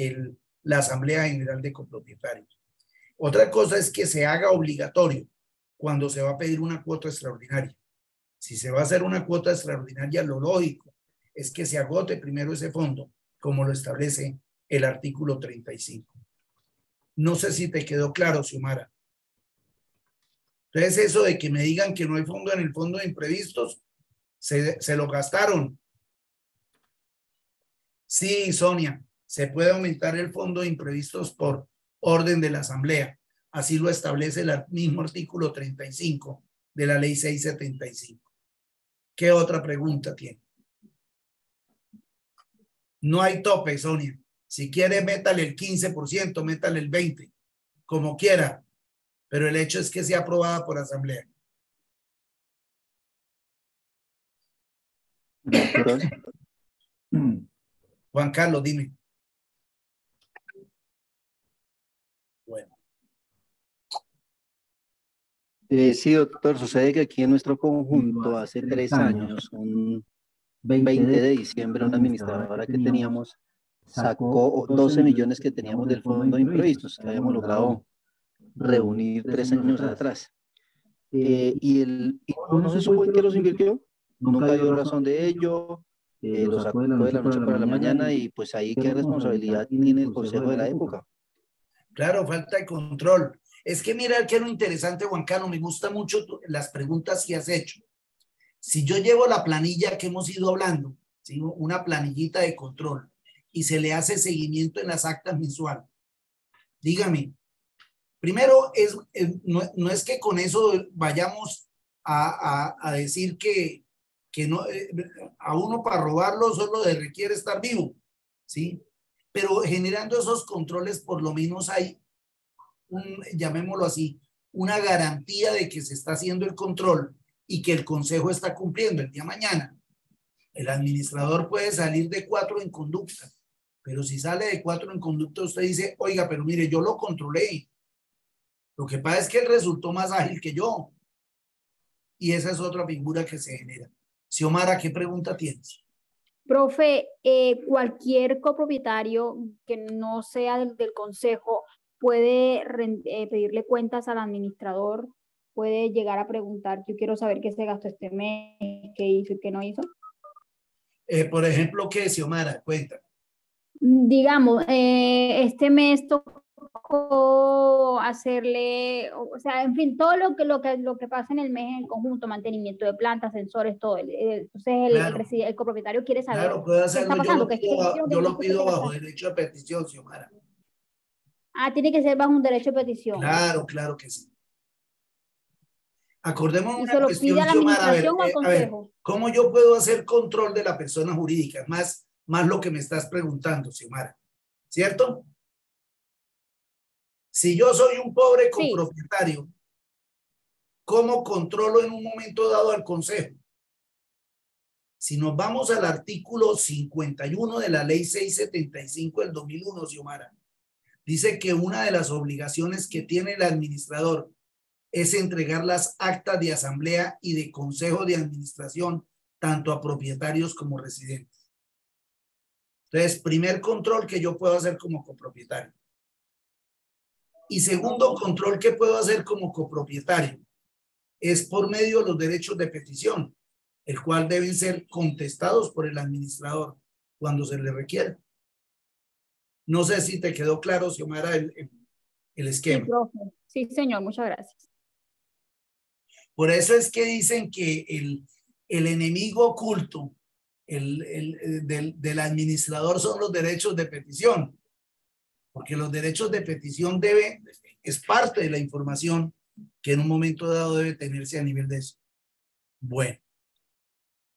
Asamblea General de Copropietarios. Otra cosa es que se haga obligatorio cuando se va a pedir una cuota extraordinaria. Si se va a hacer una cuota extraordinaria, lo lógico es que se agote primero ese fondo, como lo establece el artículo 35. No sé si te quedó claro, Xiomara. Entonces, eso de que me digan que no hay fondo en el fondo de imprevistos, se lo gastaron. Sí, Sonia, se puede aumentar el fondo de imprevistos por orden de la Asamblea. Así lo establece el mismo artículo 35 de la ley 675. ¿Qué otra pregunta tiene? No hay tope, Sonia. Si quiere, métale el 15%, métale el 20%, como quiera. Pero el hecho es que sea aprobada por Asamblea. Juan Carlos, dime. Bueno. Sí, doctor, sucede que aquí en nuestro conjunto hace 3 años, un 20 de diciembre, una administradora que teníamos sacó 12 millones que teníamos del fondo de imprevistos, que habíamos logrado reunir 3 años atrás. Y no se supo en qué los invirtió, nunca dio razón de ello, lo sacó de la noche para la mañana y pues ahí qué responsabilidad tiene el consejo de la época. Claro, falta de control. Es que mira que es lo interesante, Juan Carlos, me gusta mucho las preguntas que has hecho. Si yo llevo la planilla que hemos ido hablando, ¿sí?, una planillita de control, y se le hace seguimiento en las actas mensuales, dígame, primero, no es que con eso vayamos a decir que no, a uno para robarlo solo requiere estar vivo, ¿sí? Pero generando esos controles, por lo menos hay, llamémoslo así, una garantía de que se está haciendo el control y que el consejo está cumpliendo. El día de mañana, el administrador puede salir de 4 en conducta, pero si sale de 4 en conducta, usted dice, oiga, pero mire, yo lo controlé. Lo que pasa es que él resultó más ágil que yo. Y esa es otra figura que se genera. Xiomara, ¿qué pregunta tienes? Profe, cualquier copropietario que no sea del consejo puede pedirle cuentas al administrador puede llegar a preguntar, yo quiero saber qué se gastó este mes, qué hizo y qué no hizo. Por ejemplo, ¿qué, Xiomara? Cuenta. Digamos, este mes tocó hacerle, o sea, en fin, todo lo que pasa en el mes en conjunto, mantenimiento de plantas, sensores, todo. Entonces Claro. el copropietario quiere saber Claro, puede qué hacerlo. está pasando. Yo lo pido bajo derecho de petición, Xiomara. Ah, tiene que ser bajo un derecho de petición. Claro, claro que sí. Acordemos ¿Y una se lo cuestión, pide a la Xiomara, administración o al consejo? ¿cómo yo puedo hacer control de la persona jurídica? Más lo que me estás preguntando, Xiomara, ¿cierto? Si yo soy un pobre copropietario, ¿cómo controlo en un momento dado al consejo? Si nos vamos al artículo 51 de la ley 675 del 2001, Xiomara, dice que una de las obligaciones que tiene el administrador es entregar las actas de asamblea y de consejo de administración tanto a propietarios como residentes. Entonces, primer control que yo puedo hacer como copropietario. Y segundo control que puedo hacer como copropietario es por medio de los derechos de petición, el cual deben ser contestados por el administrador cuando se le requiera. No sé si te quedó claro, Xiomara, el esquema. Sí, profe. Sí, señor, muchas gracias. Por eso es que dicen que el enemigo oculto del administrador son los derechos de petición, porque los derechos de petición es parte de la información que en un momento dado debe tenerse a nivel de eso. Bueno.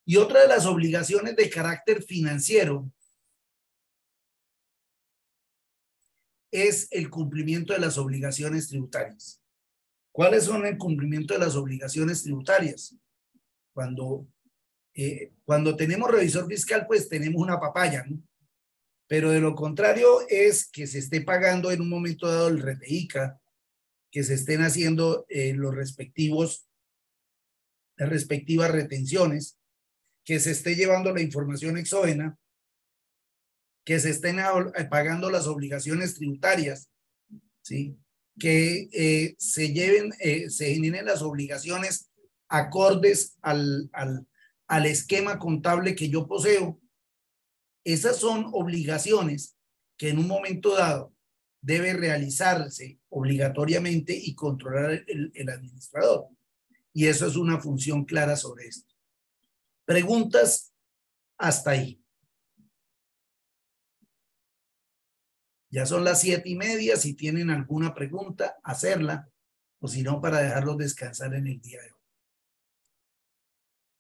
Y otra de las obligaciones de carácter financiero es el cumplimiento de las obligaciones tributarias. ¿Cuáles son el cumplimiento de las obligaciones tributarias? Cuando tenemos revisor fiscal, pues tenemos una papaya, ¿no? Pero de lo contrario es que se esté pagando en un momento dado el RTICA, que se estén haciendo las respectivas retenciones, que se esté llevando la información exógena, que se estén pagando las obligaciones tributarias, ¿sí? Que se generen las obligaciones acordes al esquema contable que yo poseo. Esas son obligaciones que en un momento dado debe realizarse obligatoriamente y controlar el administrador. Y eso es una función clara sobre esto. Preguntas hasta ahí. Ya son las 7:30. Si tienen alguna pregunta, hacerla, o si no, para dejarlos descansar en el día de hoy.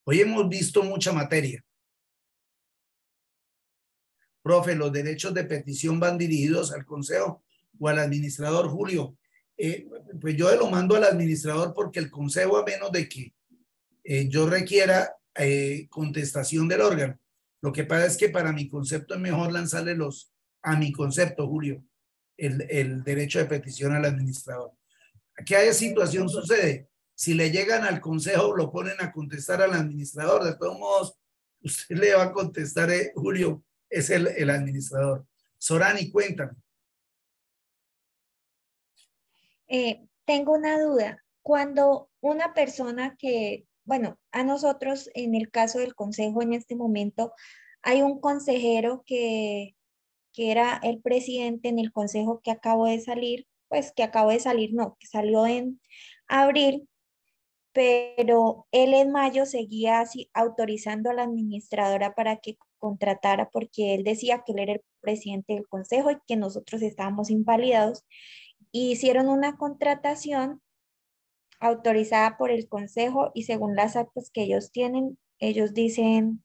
Hoy hemos visto mucha materia. Profe, ¿los derechos de petición van dirigidos al consejo o al administrador, Julio? Pues yo lo mando al administrador porque el consejo, a menos de que yo requiera contestación del órgano. Lo que pasa es que para mi concepto es mejor lanzarle a mi concepto, Julio, el derecho de petición al administrador. ¿Qué situación sucede? Si le llegan al consejo, lo ponen a contestar al administrador. De todos modos, usted le va a contestar, Julio, es el administrador. Sorani, cuéntame. Tengo una duda. Cuando una persona que, bueno, a nosotros en el caso del consejo en este momento, hay un consejero que era el presidente en el consejo que acabo de salir, pues que acabo de salir, no, que salió en abril, pero él en mayo seguía así autorizando a la administradora para que contratara, porque él decía que él era el presidente del consejo y que nosotros estábamos invalidados. Y hicieron una contratación autorizada por el consejo y según las actas que ellos tienen, ellos dicen,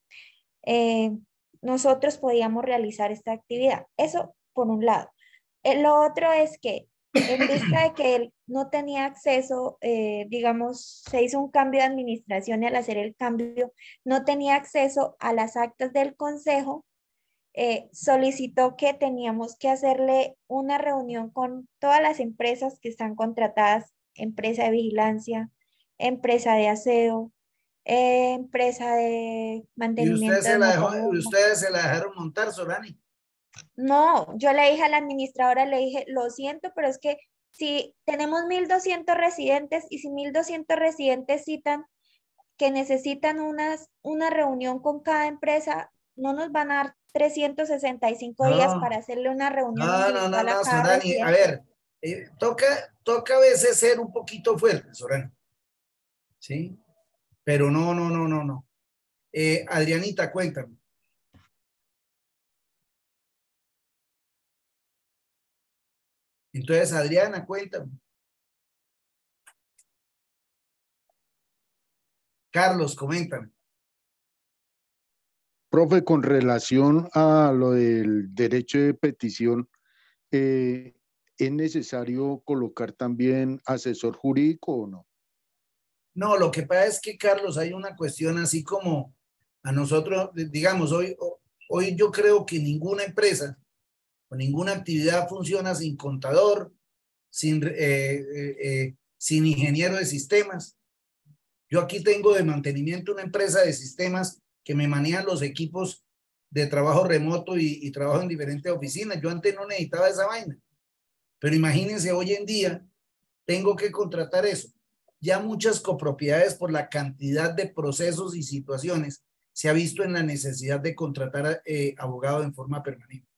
nosotros podíamos realizar esta actividad. Eso por un lado. Lo otro es que en vista de que él no tenía acceso, digamos, se hizo un cambio de administración y al hacer el cambio no tenía acceso a las actas del consejo, solicitó que teníamos que hacerle una reunión con todas las empresas que están contratadas, empresa de vigilancia, empresa de aseo, empresa de mantenimiento. ¿Y ustedes se la dejaron montar, Sorani? No, yo le dije a la administradora, le dije, lo siento, pero es que si tenemos 1.200 residentes y si 1.200 residentes citan que necesitan una reunión con cada empresa, no nos van a dar 365 días para hacerle una reunión individual a cada Sorani, residente. a ver, toca a veces ser un poquito fuerte, Sorani. ¿Sí? Pero no. Adrianita, cuéntame. Entonces, Adriana, cuéntame. Carlos, coméntame. Profe, con relación a lo del derecho de petición, ¿es necesario colocar también asesor jurídico o no? No, lo que pasa es que, Carlos, hay una cuestión así como a nosotros, digamos, hoy yo creo que ninguna empresa o ninguna actividad funciona sin contador, sin ingeniero de sistemas. Yo aquí tengo de mantenimiento una empresa de sistemas que me manejan los equipos de trabajo remoto y trabajo en diferentes oficinas. Yo antes no necesitaba esa vaina. Pero imagínense, hoy en día tengo que contratar eso. Ya muchas copropiedades, por la cantidad de procesos y situaciones, se ha visto en la necesidad de contratar abogado en forma permanente.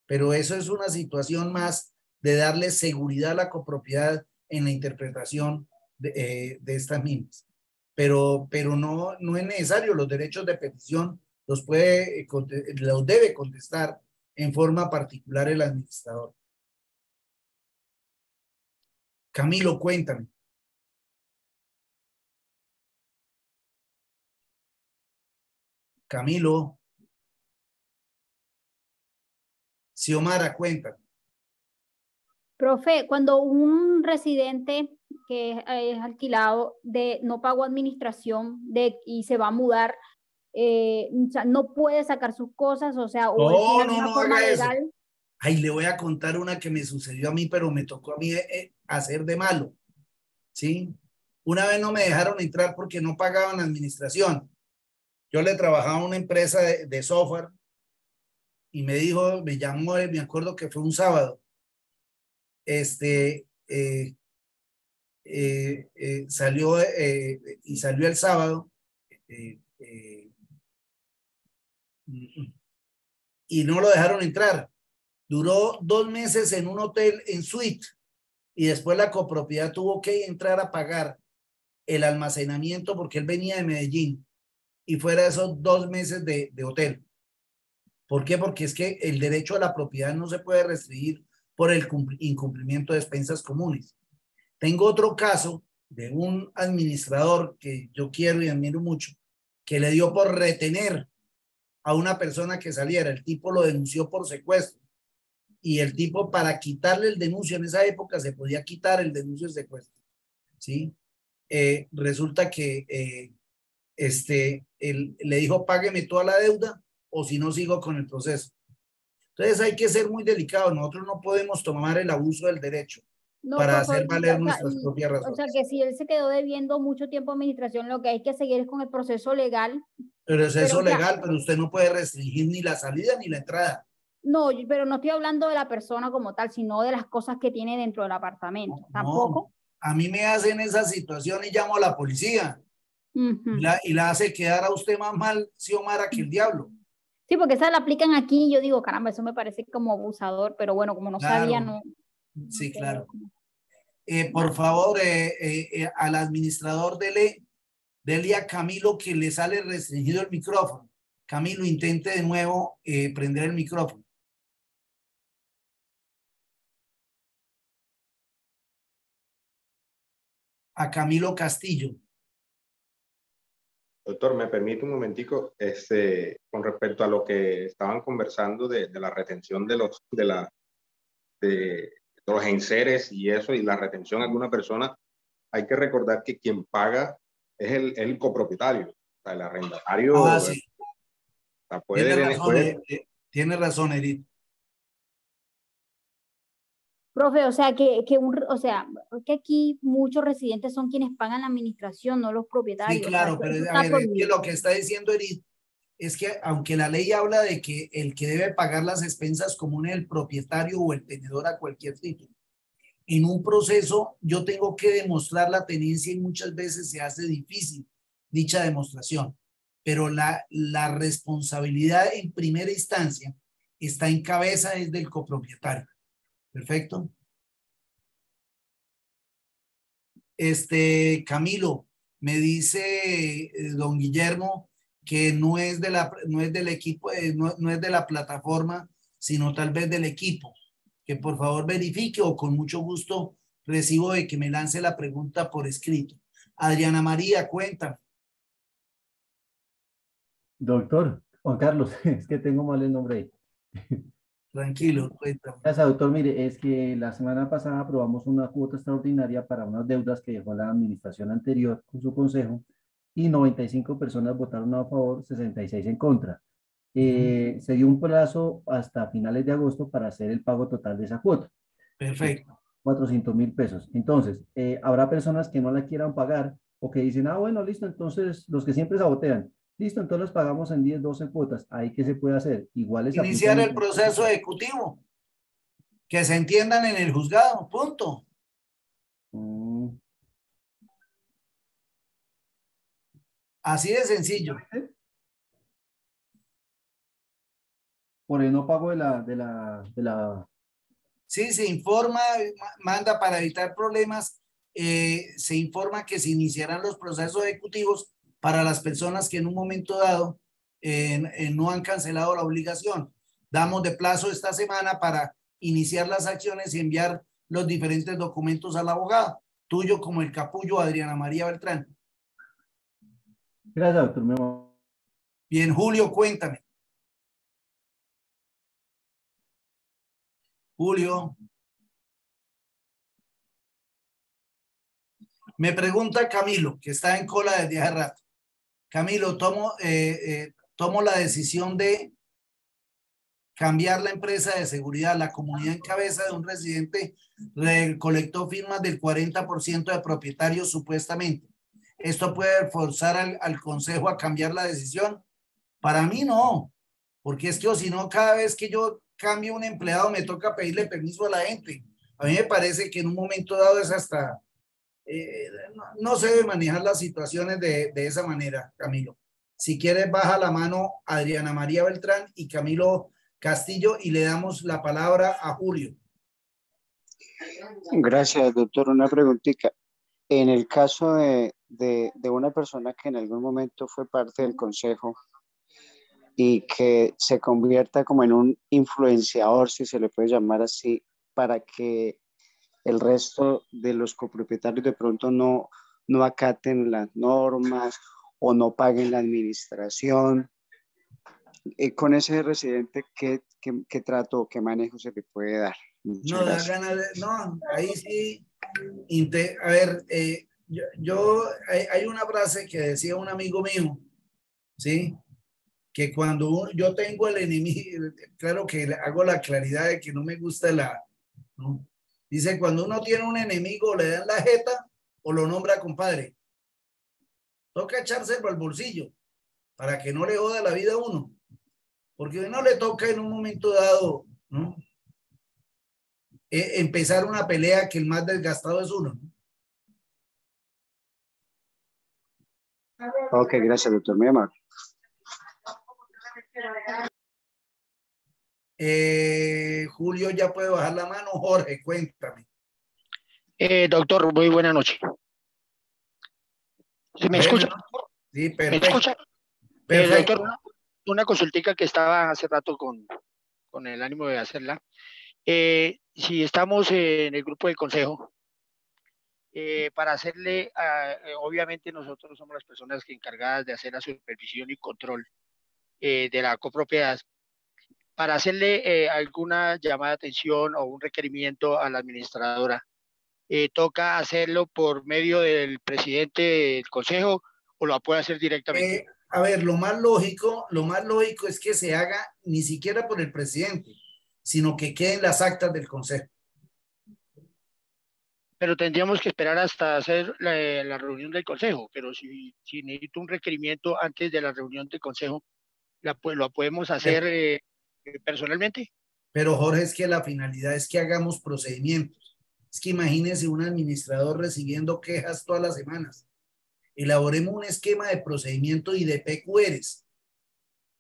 Pero eso es una situación más de darle seguridad a la copropiedad en la interpretación de estas mismas. Pero no es necesario. Los derechos de petición los debe contestar en forma particular el administrador. Camilo, cuéntame. Camilo. Xiomara, cuéntame. Profe, cuando un residente que es alquilado no pagó administración y se va a mudar, o sea, no puede sacar sus cosas, o sea, o no forma haga legal. Eso. Ay, le voy a contar una que me sucedió a mí, pero me tocó a mí hacer de malo. ¿Sí? Una vez no me dejaron entrar porque no pagaban administración. Yo le trabajaba a una empresa de software y me llamó, me acuerdo que fue un sábado. Salió el sábado y no lo dejaron entrar. Duró 2 meses en un hotel en suite y después la copropiedad tuvo que entrar a pagar el almacenamiento porque él venía de Medellín y fuera esos 2 meses de hotel. ¿Por qué? Porque es que el derecho a la propiedad no se puede restringir por el incumplimiento de expensas comunes. Tengo otro caso de un administrador que yo quiero y admiro mucho, que le dio por retener a una persona que saliera. El tipo lo denunció por secuestro y el tipo, para quitarle el denuncio, en esa época se podía quitar el denuncio de secuestro, ¿sí? Resulta que él le dijo: págueme toda la deuda o si no sigo con el proceso. Entonces hay que ser muy delicados. Nosotros no podemos tomar el abuso del derecho para hacer valer nuestras propias razones. O sea, que si él se quedó debiendo mucho tiempo a administración, lo que hay que seguir es con el proceso legal. Pero usted no puede restringir ni la salida ni la entrada. No, pero no estoy hablando de la persona como tal, sino de las cosas que tiene dentro del apartamento. ¿Tampoco? A mí me hacen esa situación y llamo a la policía. Y la hace quedar a usted más mal, Xiomara, que el diablo. Sí, porque esa la aplican aquí y yo digo, caramba, eso me parece como abusador, pero bueno, como no sabía, no. Sí, claro. Por favor, al administrador dele a Camilo que le sale restringido el micrófono. Camilo, intente de nuevo prender el micrófono. A Camilo Castillo. Doctor, me permite un momentico, con respecto a lo que estaban conversando de la retención de los enseres y eso, y la retención de alguna persona. Hay que recordar que quien paga es el copropietario, o sea, el arrendatario. Sí. Tiene razón, Edith. Profe, o sea, que aquí muchos residentes son quienes pagan la administración, no los propietarios. Sí, claro, pero a ver, es que lo que está diciendo Edith es que aunque la ley habla de que el que debe pagar las expensas comunes es el propietario o el tenedor a cualquier título, en un proceso yo tengo que demostrar la tenencia y muchas veces se hace difícil dicha demostración, pero la responsabilidad en primera instancia está en cabeza desde el copropietario. Perfecto. Camilo, me dice don Guillermo que no es del equipo, no es de la plataforma, sino tal vez del equipo. Que por favor verifique o con mucho gusto recibo de que me lance la pregunta por escrito. Adriana María, cuéntame. Doctor, Juan Carlos, es que tengo mal el nombre ahí. Tranquilo, cuéntame. Gracias, doctor. Mire, es que la semana pasada aprobamos una cuota extraordinaria para unas deudas que dejó la administración anterior con su consejo y 95 personas votaron a favor, 66 en contra. Se dio un plazo hasta finales de agosto para hacer el pago total de esa cuota. Perfecto. 400.000 pesos. Entonces, habrá personas que no la quieran pagar o que dicen, ah, bueno, listo, entonces los que siempre sabotean, listo, entonces los pagamos en 10, 12 cuotas. ¿Ahí qué se puede hacer? Igual es iniciar el proceso ejecutivo. Que se entiendan en el juzgado, punto. Así de sencillo. Por el no pago de la... Sí, se informa, manda para evitar problemas, se informa que se iniciarán los procesos ejecutivos para las personas que en un momento dado no han cancelado la obligación. Damos de plazo esta semana para iniciar las acciones y enviar los diferentes documentos al abogado, tuyo como el capullo Adriana María Beltrán. Gracias, doctor. Bien, Julio, cuéntame. Julio. Me pregunta Camilo, que está en cola desde hace rato. Camilo, tomo la decisión de cambiar la empresa de seguridad. La comunidad en cabeza de un residente recolectó firmas del 40% de propietarios supuestamente. ¿Esto puede forzar al consejo a cambiar la decisión? Para mí no, porque es que o si no, cada vez que yo cambio un empleado me toca pedirle permiso a la gente. A mí me parece que en un momento dado es hasta... no se debe manejar las situaciones de esa manera, Camilo. Si quieres, baja la mano Adriana María Beltrán y Camilo Castillo y le damos la palabra a Julio. Gracias, doctor. Una preguntita. En el caso de una persona que en algún momento fue parte del consejo y que se convierta como en un influenciador, si se le puede llamar así, para que el resto de los copropietarios de pronto no acaten las normas o no paguen la administración. Con ese residente, ¿qué trato o qué manejo se le puede dar? No, da ganas de, no, ahí sí. A ver, hay una frase que decía un amigo mío, ¿sí? Que cuando yo tengo el enemigo, claro que hago la claridad de que no me gusta ¿no? Dice, cuando uno tiene un enemigo, le dan la jeta o lo nombra compadre. Toca echárselo al bolsillo para que no le joda la vida a uno. Porque no le toca en un momento dado, ¿no? Empezar una pelea que el más desgastado es uno, ¿no? Ok, gracias, doctor. Muy amable. Julio ya puede bajar la mano. Jorge, cuéntame. Doctor, muy buena noche. ¿Se me escucha? Sí, perfecto. ¿Me escucha? Perfecto. Doctor, una consultica que estaba hace rato con el ánimo de hacerla. Si estamos en el grupo del consejo, para hacerle, obviamente nosotros somos las personas encargadas de hacer la supervisión y control de la copropiedad, para hacerle alguna llamada de atención o un requerimiento a la administradora, ¿toca hacerlo por medio del presidente del consejo o lo puede hacer directamente? A ver, lo más lógico es que se haga ni siquiera por el presidente, sino que queden las actas del consejo. Pero tendríamos que esperar hasta hacer la reunión del consejo, pero si necesito un requerimiento antes de la reunión del consejo, ¿lo podemos hacer personalmente? Pero Jorge, es que la finalidad es que hagamos procedimientos, Es que imagínense un administrador recibiendo quejas todas las semanas. Elaboremos un esquema de procedimiento y de PQRs.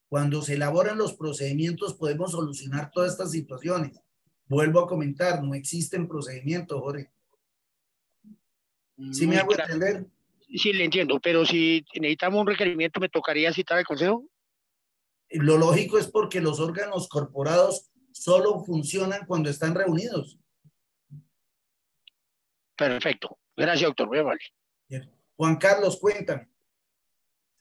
Cuando se elaboran los procedimientos podemos solucionar todas estas situaciones. Vuelvo a comentar, no existen procedimientos, Jorge. ¿Sí me hago entender? Sí, le entiendo, pero si necesitamos un requerimiento, ¿me tocaría citar al consejo? Lo lógico es porque los órganos corporados solo funcionan cuando están reunidos. Perfecto. Gracias, doctor. Muy amable. Juan Carlos, cuéntame.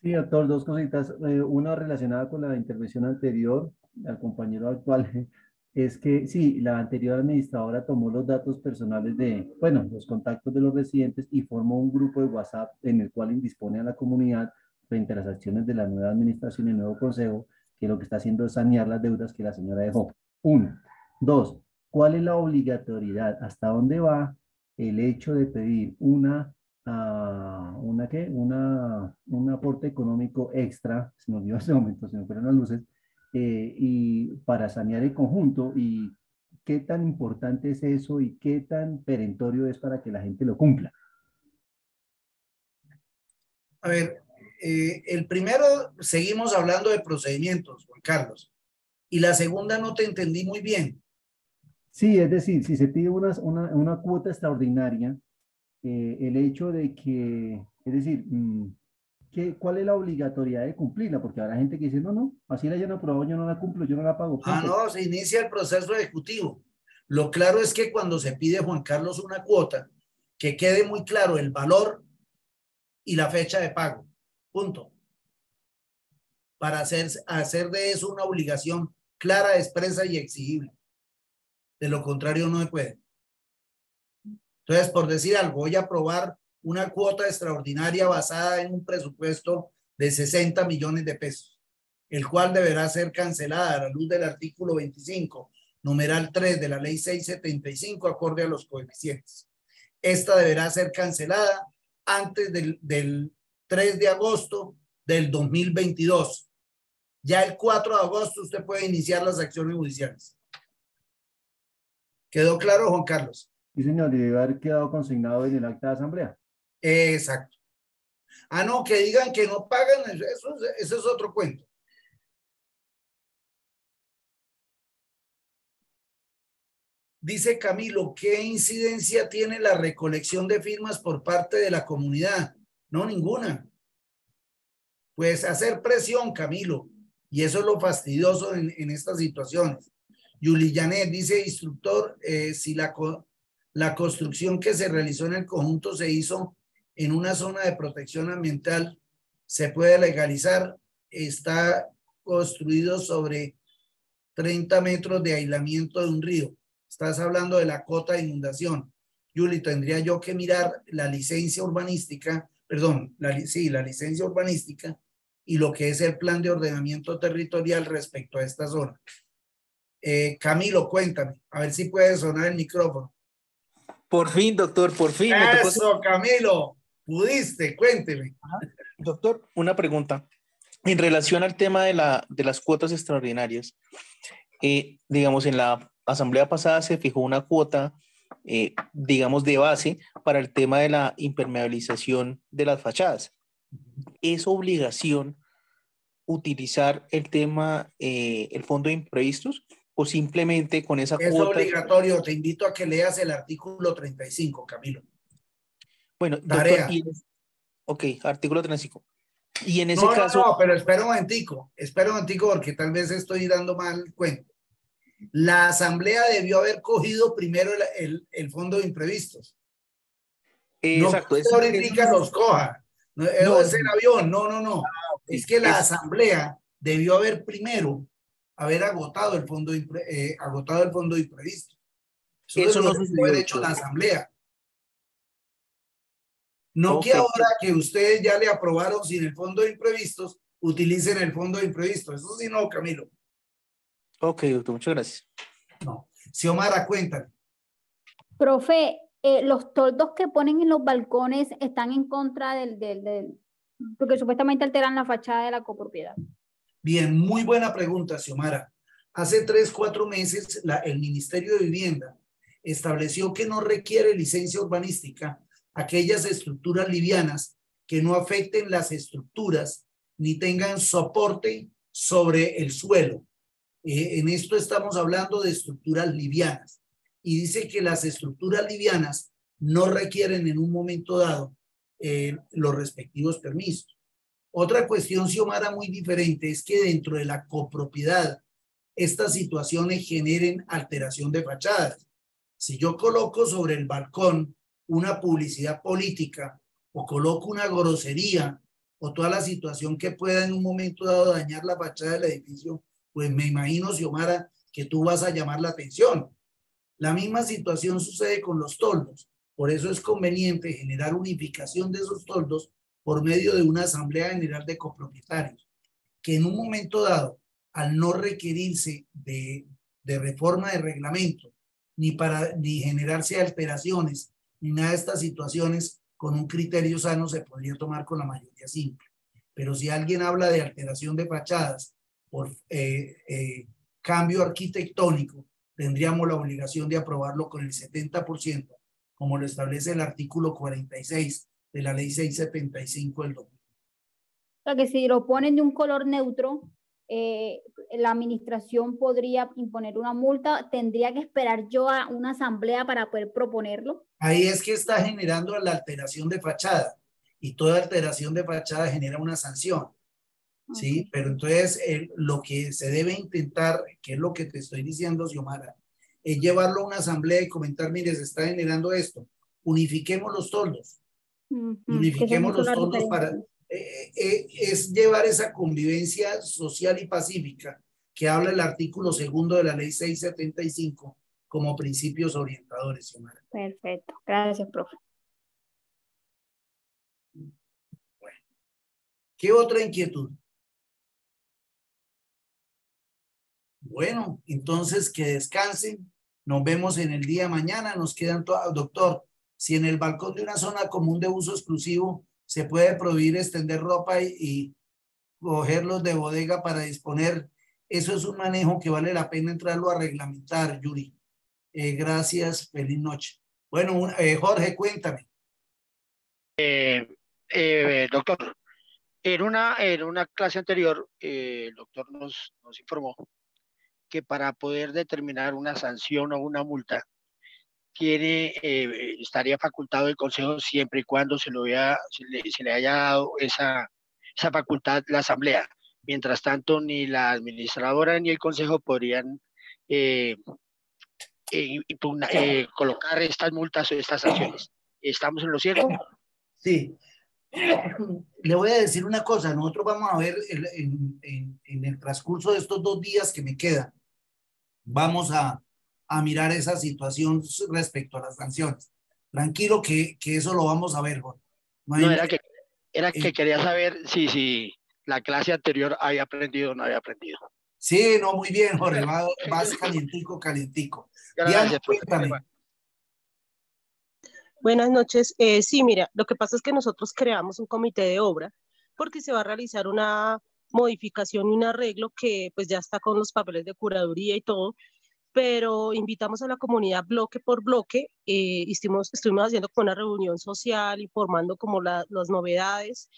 Sí, doctor, dos cositas. Una relacionada con la intervención anterior al compañero actual. Es que sí, la anterior administradora tomó los datos personales de, bueno, los contactos de los residentes y formó un grupo de WhatsApp en el cual indispone a la comunidad frente a las acciones de la nueva administración y el nuevo consejo, que lo que está haciendo es sanear las deudas que la señora dejó. Uno. Dos, ¿cuál es la obligatoriedad? ¿Hasta dónde va el hecho de pedir un aporte económico extra? Se me olvidó ese momento, se me fueron las luces. Y para sanear el conjunto, y qué tan importante es eso y qué tan perentorio es para que la gente lo cumpla. A ver, el primero, seguimos hablando de procedimientos, Juan Carlos, y la segunda no te entendí muy bien. Sí, es decir, si se pide una cuota extraordinaria, el hecho de que, es decir, ¿cuál es la obligatoriedad de cumplirla? Porque habrá gente que dice, no, así la hayan aprobado, yo no la cumplo, yo no la pago. Ah, no, se inicia el proceso ejecutivo. Lo claro es que cuando se pide, Juan Carlos, una cuota, que quede muy claro el valor y la fecha de pago. Punto. Para hacer de eso una obligación clara, expresa y exigible. De lo contrario, no se puede. Entonces, por decir algo, voy a aprobar una cuota extraordinaria basada en un presupuesto de 60 millones de pesos, el cual deberá ser cancelada a la luz del artículo 25, numeral 3 de la ley 675, acorde a los coeficientes. Esta deberá ser cancelada antes del 3 de agosto del 2022. Ya el 4 de agosto usted puede iniciar las acciones judiciales. ¿Quedó claro, Juan Carlos? Sí, señor, y debe haber quedado consignado en el acta de asamblea. Exacto. Ah, no, que digan que no pagan, eso es otro cuento. Dice Camilo, ¿qué incidencia tiene la recolección de firmas por parte de la comunidad? No, ninguna. Pues hacer presión, Camilo, y eso es lo fastidioso en estas situaciones. Yuli Janet dice, instructor, si la construcción que se realizó en el conjunto se hizo en una zona de protección ambiental, se puede legalizar. Está construido sobre 30 metros de aislamiento de un río. Estás hablando de la cota de inundación. Yuli, tendría yo que mirar la licencia urbanística, perdón, la licencia urbanística y lo que es el plan de ordenamiento territorial respecto a esta zona. Camilo, cuéntame, a ver si puede sonar el micrófono. Por fin, doctor, por fin. Eso, Camilo, pudiste, cuénteme. Ajá. Doctor, una pregunta. En relación al tema de las cuotas extraordinarias, digamos, en la asamblea pasada se fijó una cuota, digamos, de base para el tema de la impermeabilización de las fachadas. ¿Es obligación utilizar el tema, el fondo de imprevistos? ¿O simplemente con esa es cuota? Es obligatorio, te invito a que leas el artículo 35, Camilo. Bueno, tarea. Doctor, ok, artículo 35. Y en ese caso... No, pero espera un momentico porque tal vez estoy dando mal cuenta. La asamblea debió haber cogido primero el fondo de imprevistos. Exacto. No ahorita los coja. No, es el avión, no. Es que la asamblea debió haber primero haber agotado el fondo de imprevisto. Eso no sucedió, haber hecho la asamblea. No que ahora que ustedes ya le aprobaron sin el fondo de imprevistos, utilicen el fondo de imprevistos. Eso sí no, Camilo. Ok, doctor, muchas gracias. No. Xiomara, cuéntame. Profe, los toldos que ponen en los balcones están en contra porque supuestamente alteran la fachada de la copropiedad. Bien, muy buena pregunta, Xiomara. Hace 3-4 meses el Ministerio de Vivienda estableció que no requiere licencia urbanística aquellas estructuras livianas que no afecten las estructuras ni tengan soporte sobre el suelo. En esto estamos hablando de estructuras livianas. Y dice que las estructuras livianas no requieren en un momento dado los respectivos permisos. Otra cuestión, Xiomara, muy diferente es que dentro de la copropiedad estas situaciones generen alteración de fachadas. Si yo coloco sobre el balcón una publicidad política o coloco una grosería o toda la situación que pueda en un momento dado dañar la fachada del edificio, pues me imagino, Xiomara, que tú vas a llamar la atención. La misma situación sucede con los toldos. Por eso es conveniente generar unificación de esos toldos por medio de una asamblea general de copropietarios, que en un momento dado, al no requerirse de reforma de reglamento, ni generarse alteraciones, ni nada de estas situaciones, con un criterio sano se podría tomar con la mayoría simple. Pero si alguien habla de alteración de fachadas por cambio arquitectónico, tendríamos la obligación de aprobarlo con el 70%, como lo establece el artículo 46 de la ley 675 del 2000. O sea, que si lo ponen de un color neutro, la administración podría imponer una multa. ¿Tendría que esperar yo a una asamblea para poder proponerlo? Ahí es que está generando la alteración de fachada, y toda alteración de fachada genera una sanción. Sí, okay. Pero entonces lo que se debe intentar, que es lo que te estoy diciendo, Xiomara, es llevarlo a una asamblea y comentar, mire, se está generando esto, unifiquemos los toldos, unifiquemos los toldos para... es llevar esa convivencia social y pacífica que habla el artículo 2 de la ley 675 como principios orientadores, Xiomara. Perfecto, gracias, profe. Bueno, ¿qué otra inquietud? Bueno, entonces que descansen. Nos vemos en el día de mañana. Nos quedan todos. Doctor, si en el balcón de una zona común de uso exclusivo se puede prohibir extender ropa y cogerlos de bodega para disponer, eso es un manejo que vale la pena entrarlo a reglamentar, Yuri. Gracias, feliz noche. Bueno, Jorge, cuéntame. Doctor, en una clase anterior, el doctor nos informó que para poder determinar una sanción o una multa, estaría facultado el Consejo siempre y cuando se le haya dado esa facultad la Asamblea. Mientras tanto, ni la administradora ni el Consejo podrían colocar estas multas o estas sanciones. ¿Estamos en lo cierto? Sí. Le voy a decir una cosa. Nosotros vamos a ver en el transcurso de estos 2 días que me quedan, vamos a mirar esa situación respecto a las sanciones. Tranquilo que eso lo vamos a ver, Jorge. Era que quería saber si la clase anterior había aprendido o no había aprendido. Sí, no, muy bien, Jorge. Vas calientico, calientico. Gracias, Diana, cuéntame. Buenas noches. Sí, mira, lo que pasa es que nosotros creamos un comité de obra porque se va a realizar una modificación y un arreglo que pues ya está con los papeles de curaduría y todo, pero invitamos a la comunidad bloque por bloque, estuvimos haciendo como una reunión social, informando como las novedades,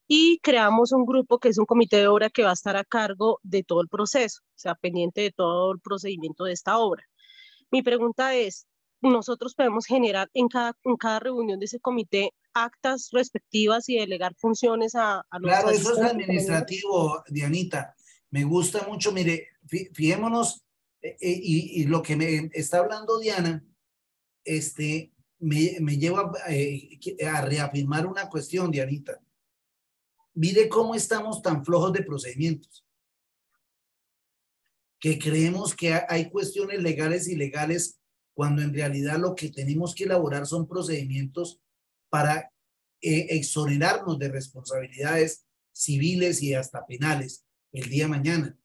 y creamos un grupo que es un comité de obra que va a estar a cargo de todo el proceso, o sea, pendiente de todo el procedimiento de esta obra. Mi pregunta es, ¿nosotros podemos generar en cada reunión de ese comité actas respectivas y delegar funciones a los Claro, eso es administrativo, Dianita. Me gusta mucho. Mire, fijémonos, y lo que me está hablando Diana, me lleva a reafirmar una cuestión, Dianita. Mire cómo estamos tan flojos de procedimientos, que creemos que hay cuestiones legales y ilegales, cuando en realidad lo que tenemos que elaborar son procedimientos para exonerarnos de responsabilidades civiles y hasta penales el día de mañana.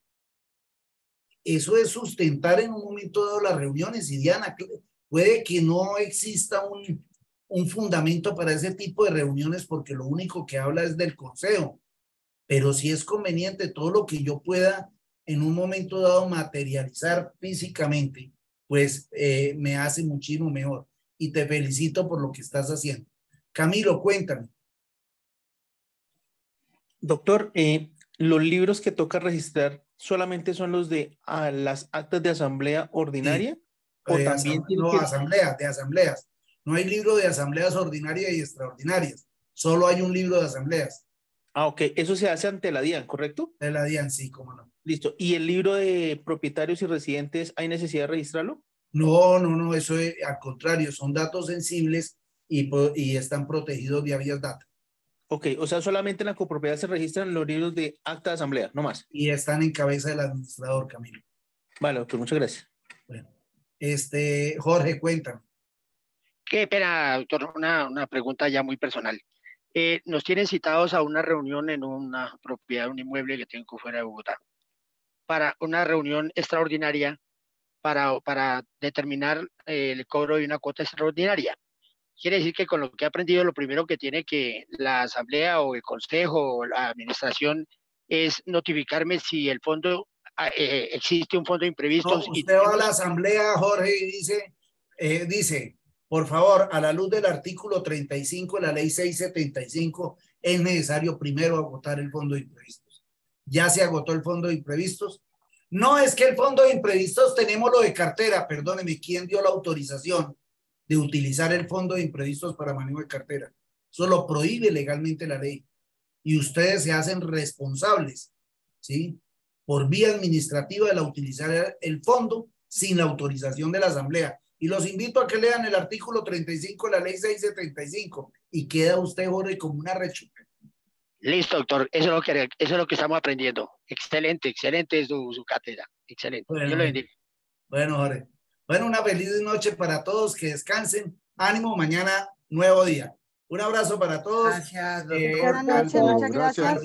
Eso es sustentar en un momento dado las reuniones, y Diana, puede que no exista un fundamento para ese tipo de reuniones porque lo único que habla es del consejo, pero sí es conveniente todo lo que yo pueda en un momento dado materializar físicamente pues me hace muchísimo mejor. Y te felicito por lo que estás haciendo. Camilo, cuéntame. Doctor, los libros que toca registrar solamente son los de las actas de asamblea ordinaria, Sí. o también No, asambleas. No hay libro de asambleas ordinarias y extraordinarias. Solo hay un libro de asambleas. Ah, ok. Eso se hace ante la DIAN, ¿correcto? De la DIAN, sí, cómo no. Listo. ¿Y el libro de propietarios y residentes, hay necesidad de registrarlo? No, eso es, al contrario, son datos sensibles y están protegidos vía Vías Data. Ok, o sea, solamente en la copropiedad se registran los libros de acta de asamblea, no más. Y están en cabeza del administrador, Camilo. Vale, doctor, muchas gracias. Bueno, Jorge, cuéntame. Qué pena, doctor, una pregunta ya muy personal. Nos tienen citados a una reunión en una propiedad, un inmueble que tengo fuera de Bogotá, para una reunión extraordinaria para determinar el cobro de una cuota extraordinaria. Quiere decir que con lo que he aprendido, lo primero que tiene que la asamblea o el consejo o la administración es notificarme si el fondo, existe un fondo de imprevistos. No, usted va a la asamblea, Jorge, y dice, por favor, a la luz del artículo 35 de la ley 675, es necesario primero agotar el fondo de imprevistos. Ya se agotó el fondo de imprevistos. No es que el fondo de imprevistos tenemos lo de cartera, perdóneme, ¿quién dio la autorización de utilizar el fondo de imprevistos para manejo de cartera? Eso lo prohíbe legalmente la ley. Y ustedes se hacen responsables, ¿sí?, por vía administrativa de la utilizar el fondo sin la autorización de la asamblea. Y los invito a que lean el artículo 35 de la ley 675 y queda usted, Jorge, como una rechuca. Listo, doctor. Eso es lo que estamos aprendiendo. Excelente es su cátedra. Excelente. Bueno, Dios lo bendiga. Bueno, Jorge. Bueno, una feliz noche para todos. Que descansen. Ánimo, mañana nuevo día. Un abrazo para todos. Gracias, doctor. Buenas noches, muchas gracias.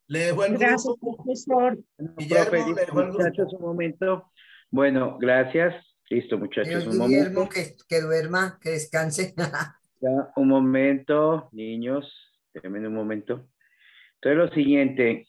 Le dejo el Gracias, grupo. profesor. Guillermo, le dejo el grupo. Muchachos, un momento. Bueno, gracias. Listo, muchachos, un Guillermo, momento. que duerma, que descanse. Ya, un momento, niños. Déjenme un momento. Entonces, lo siguiente.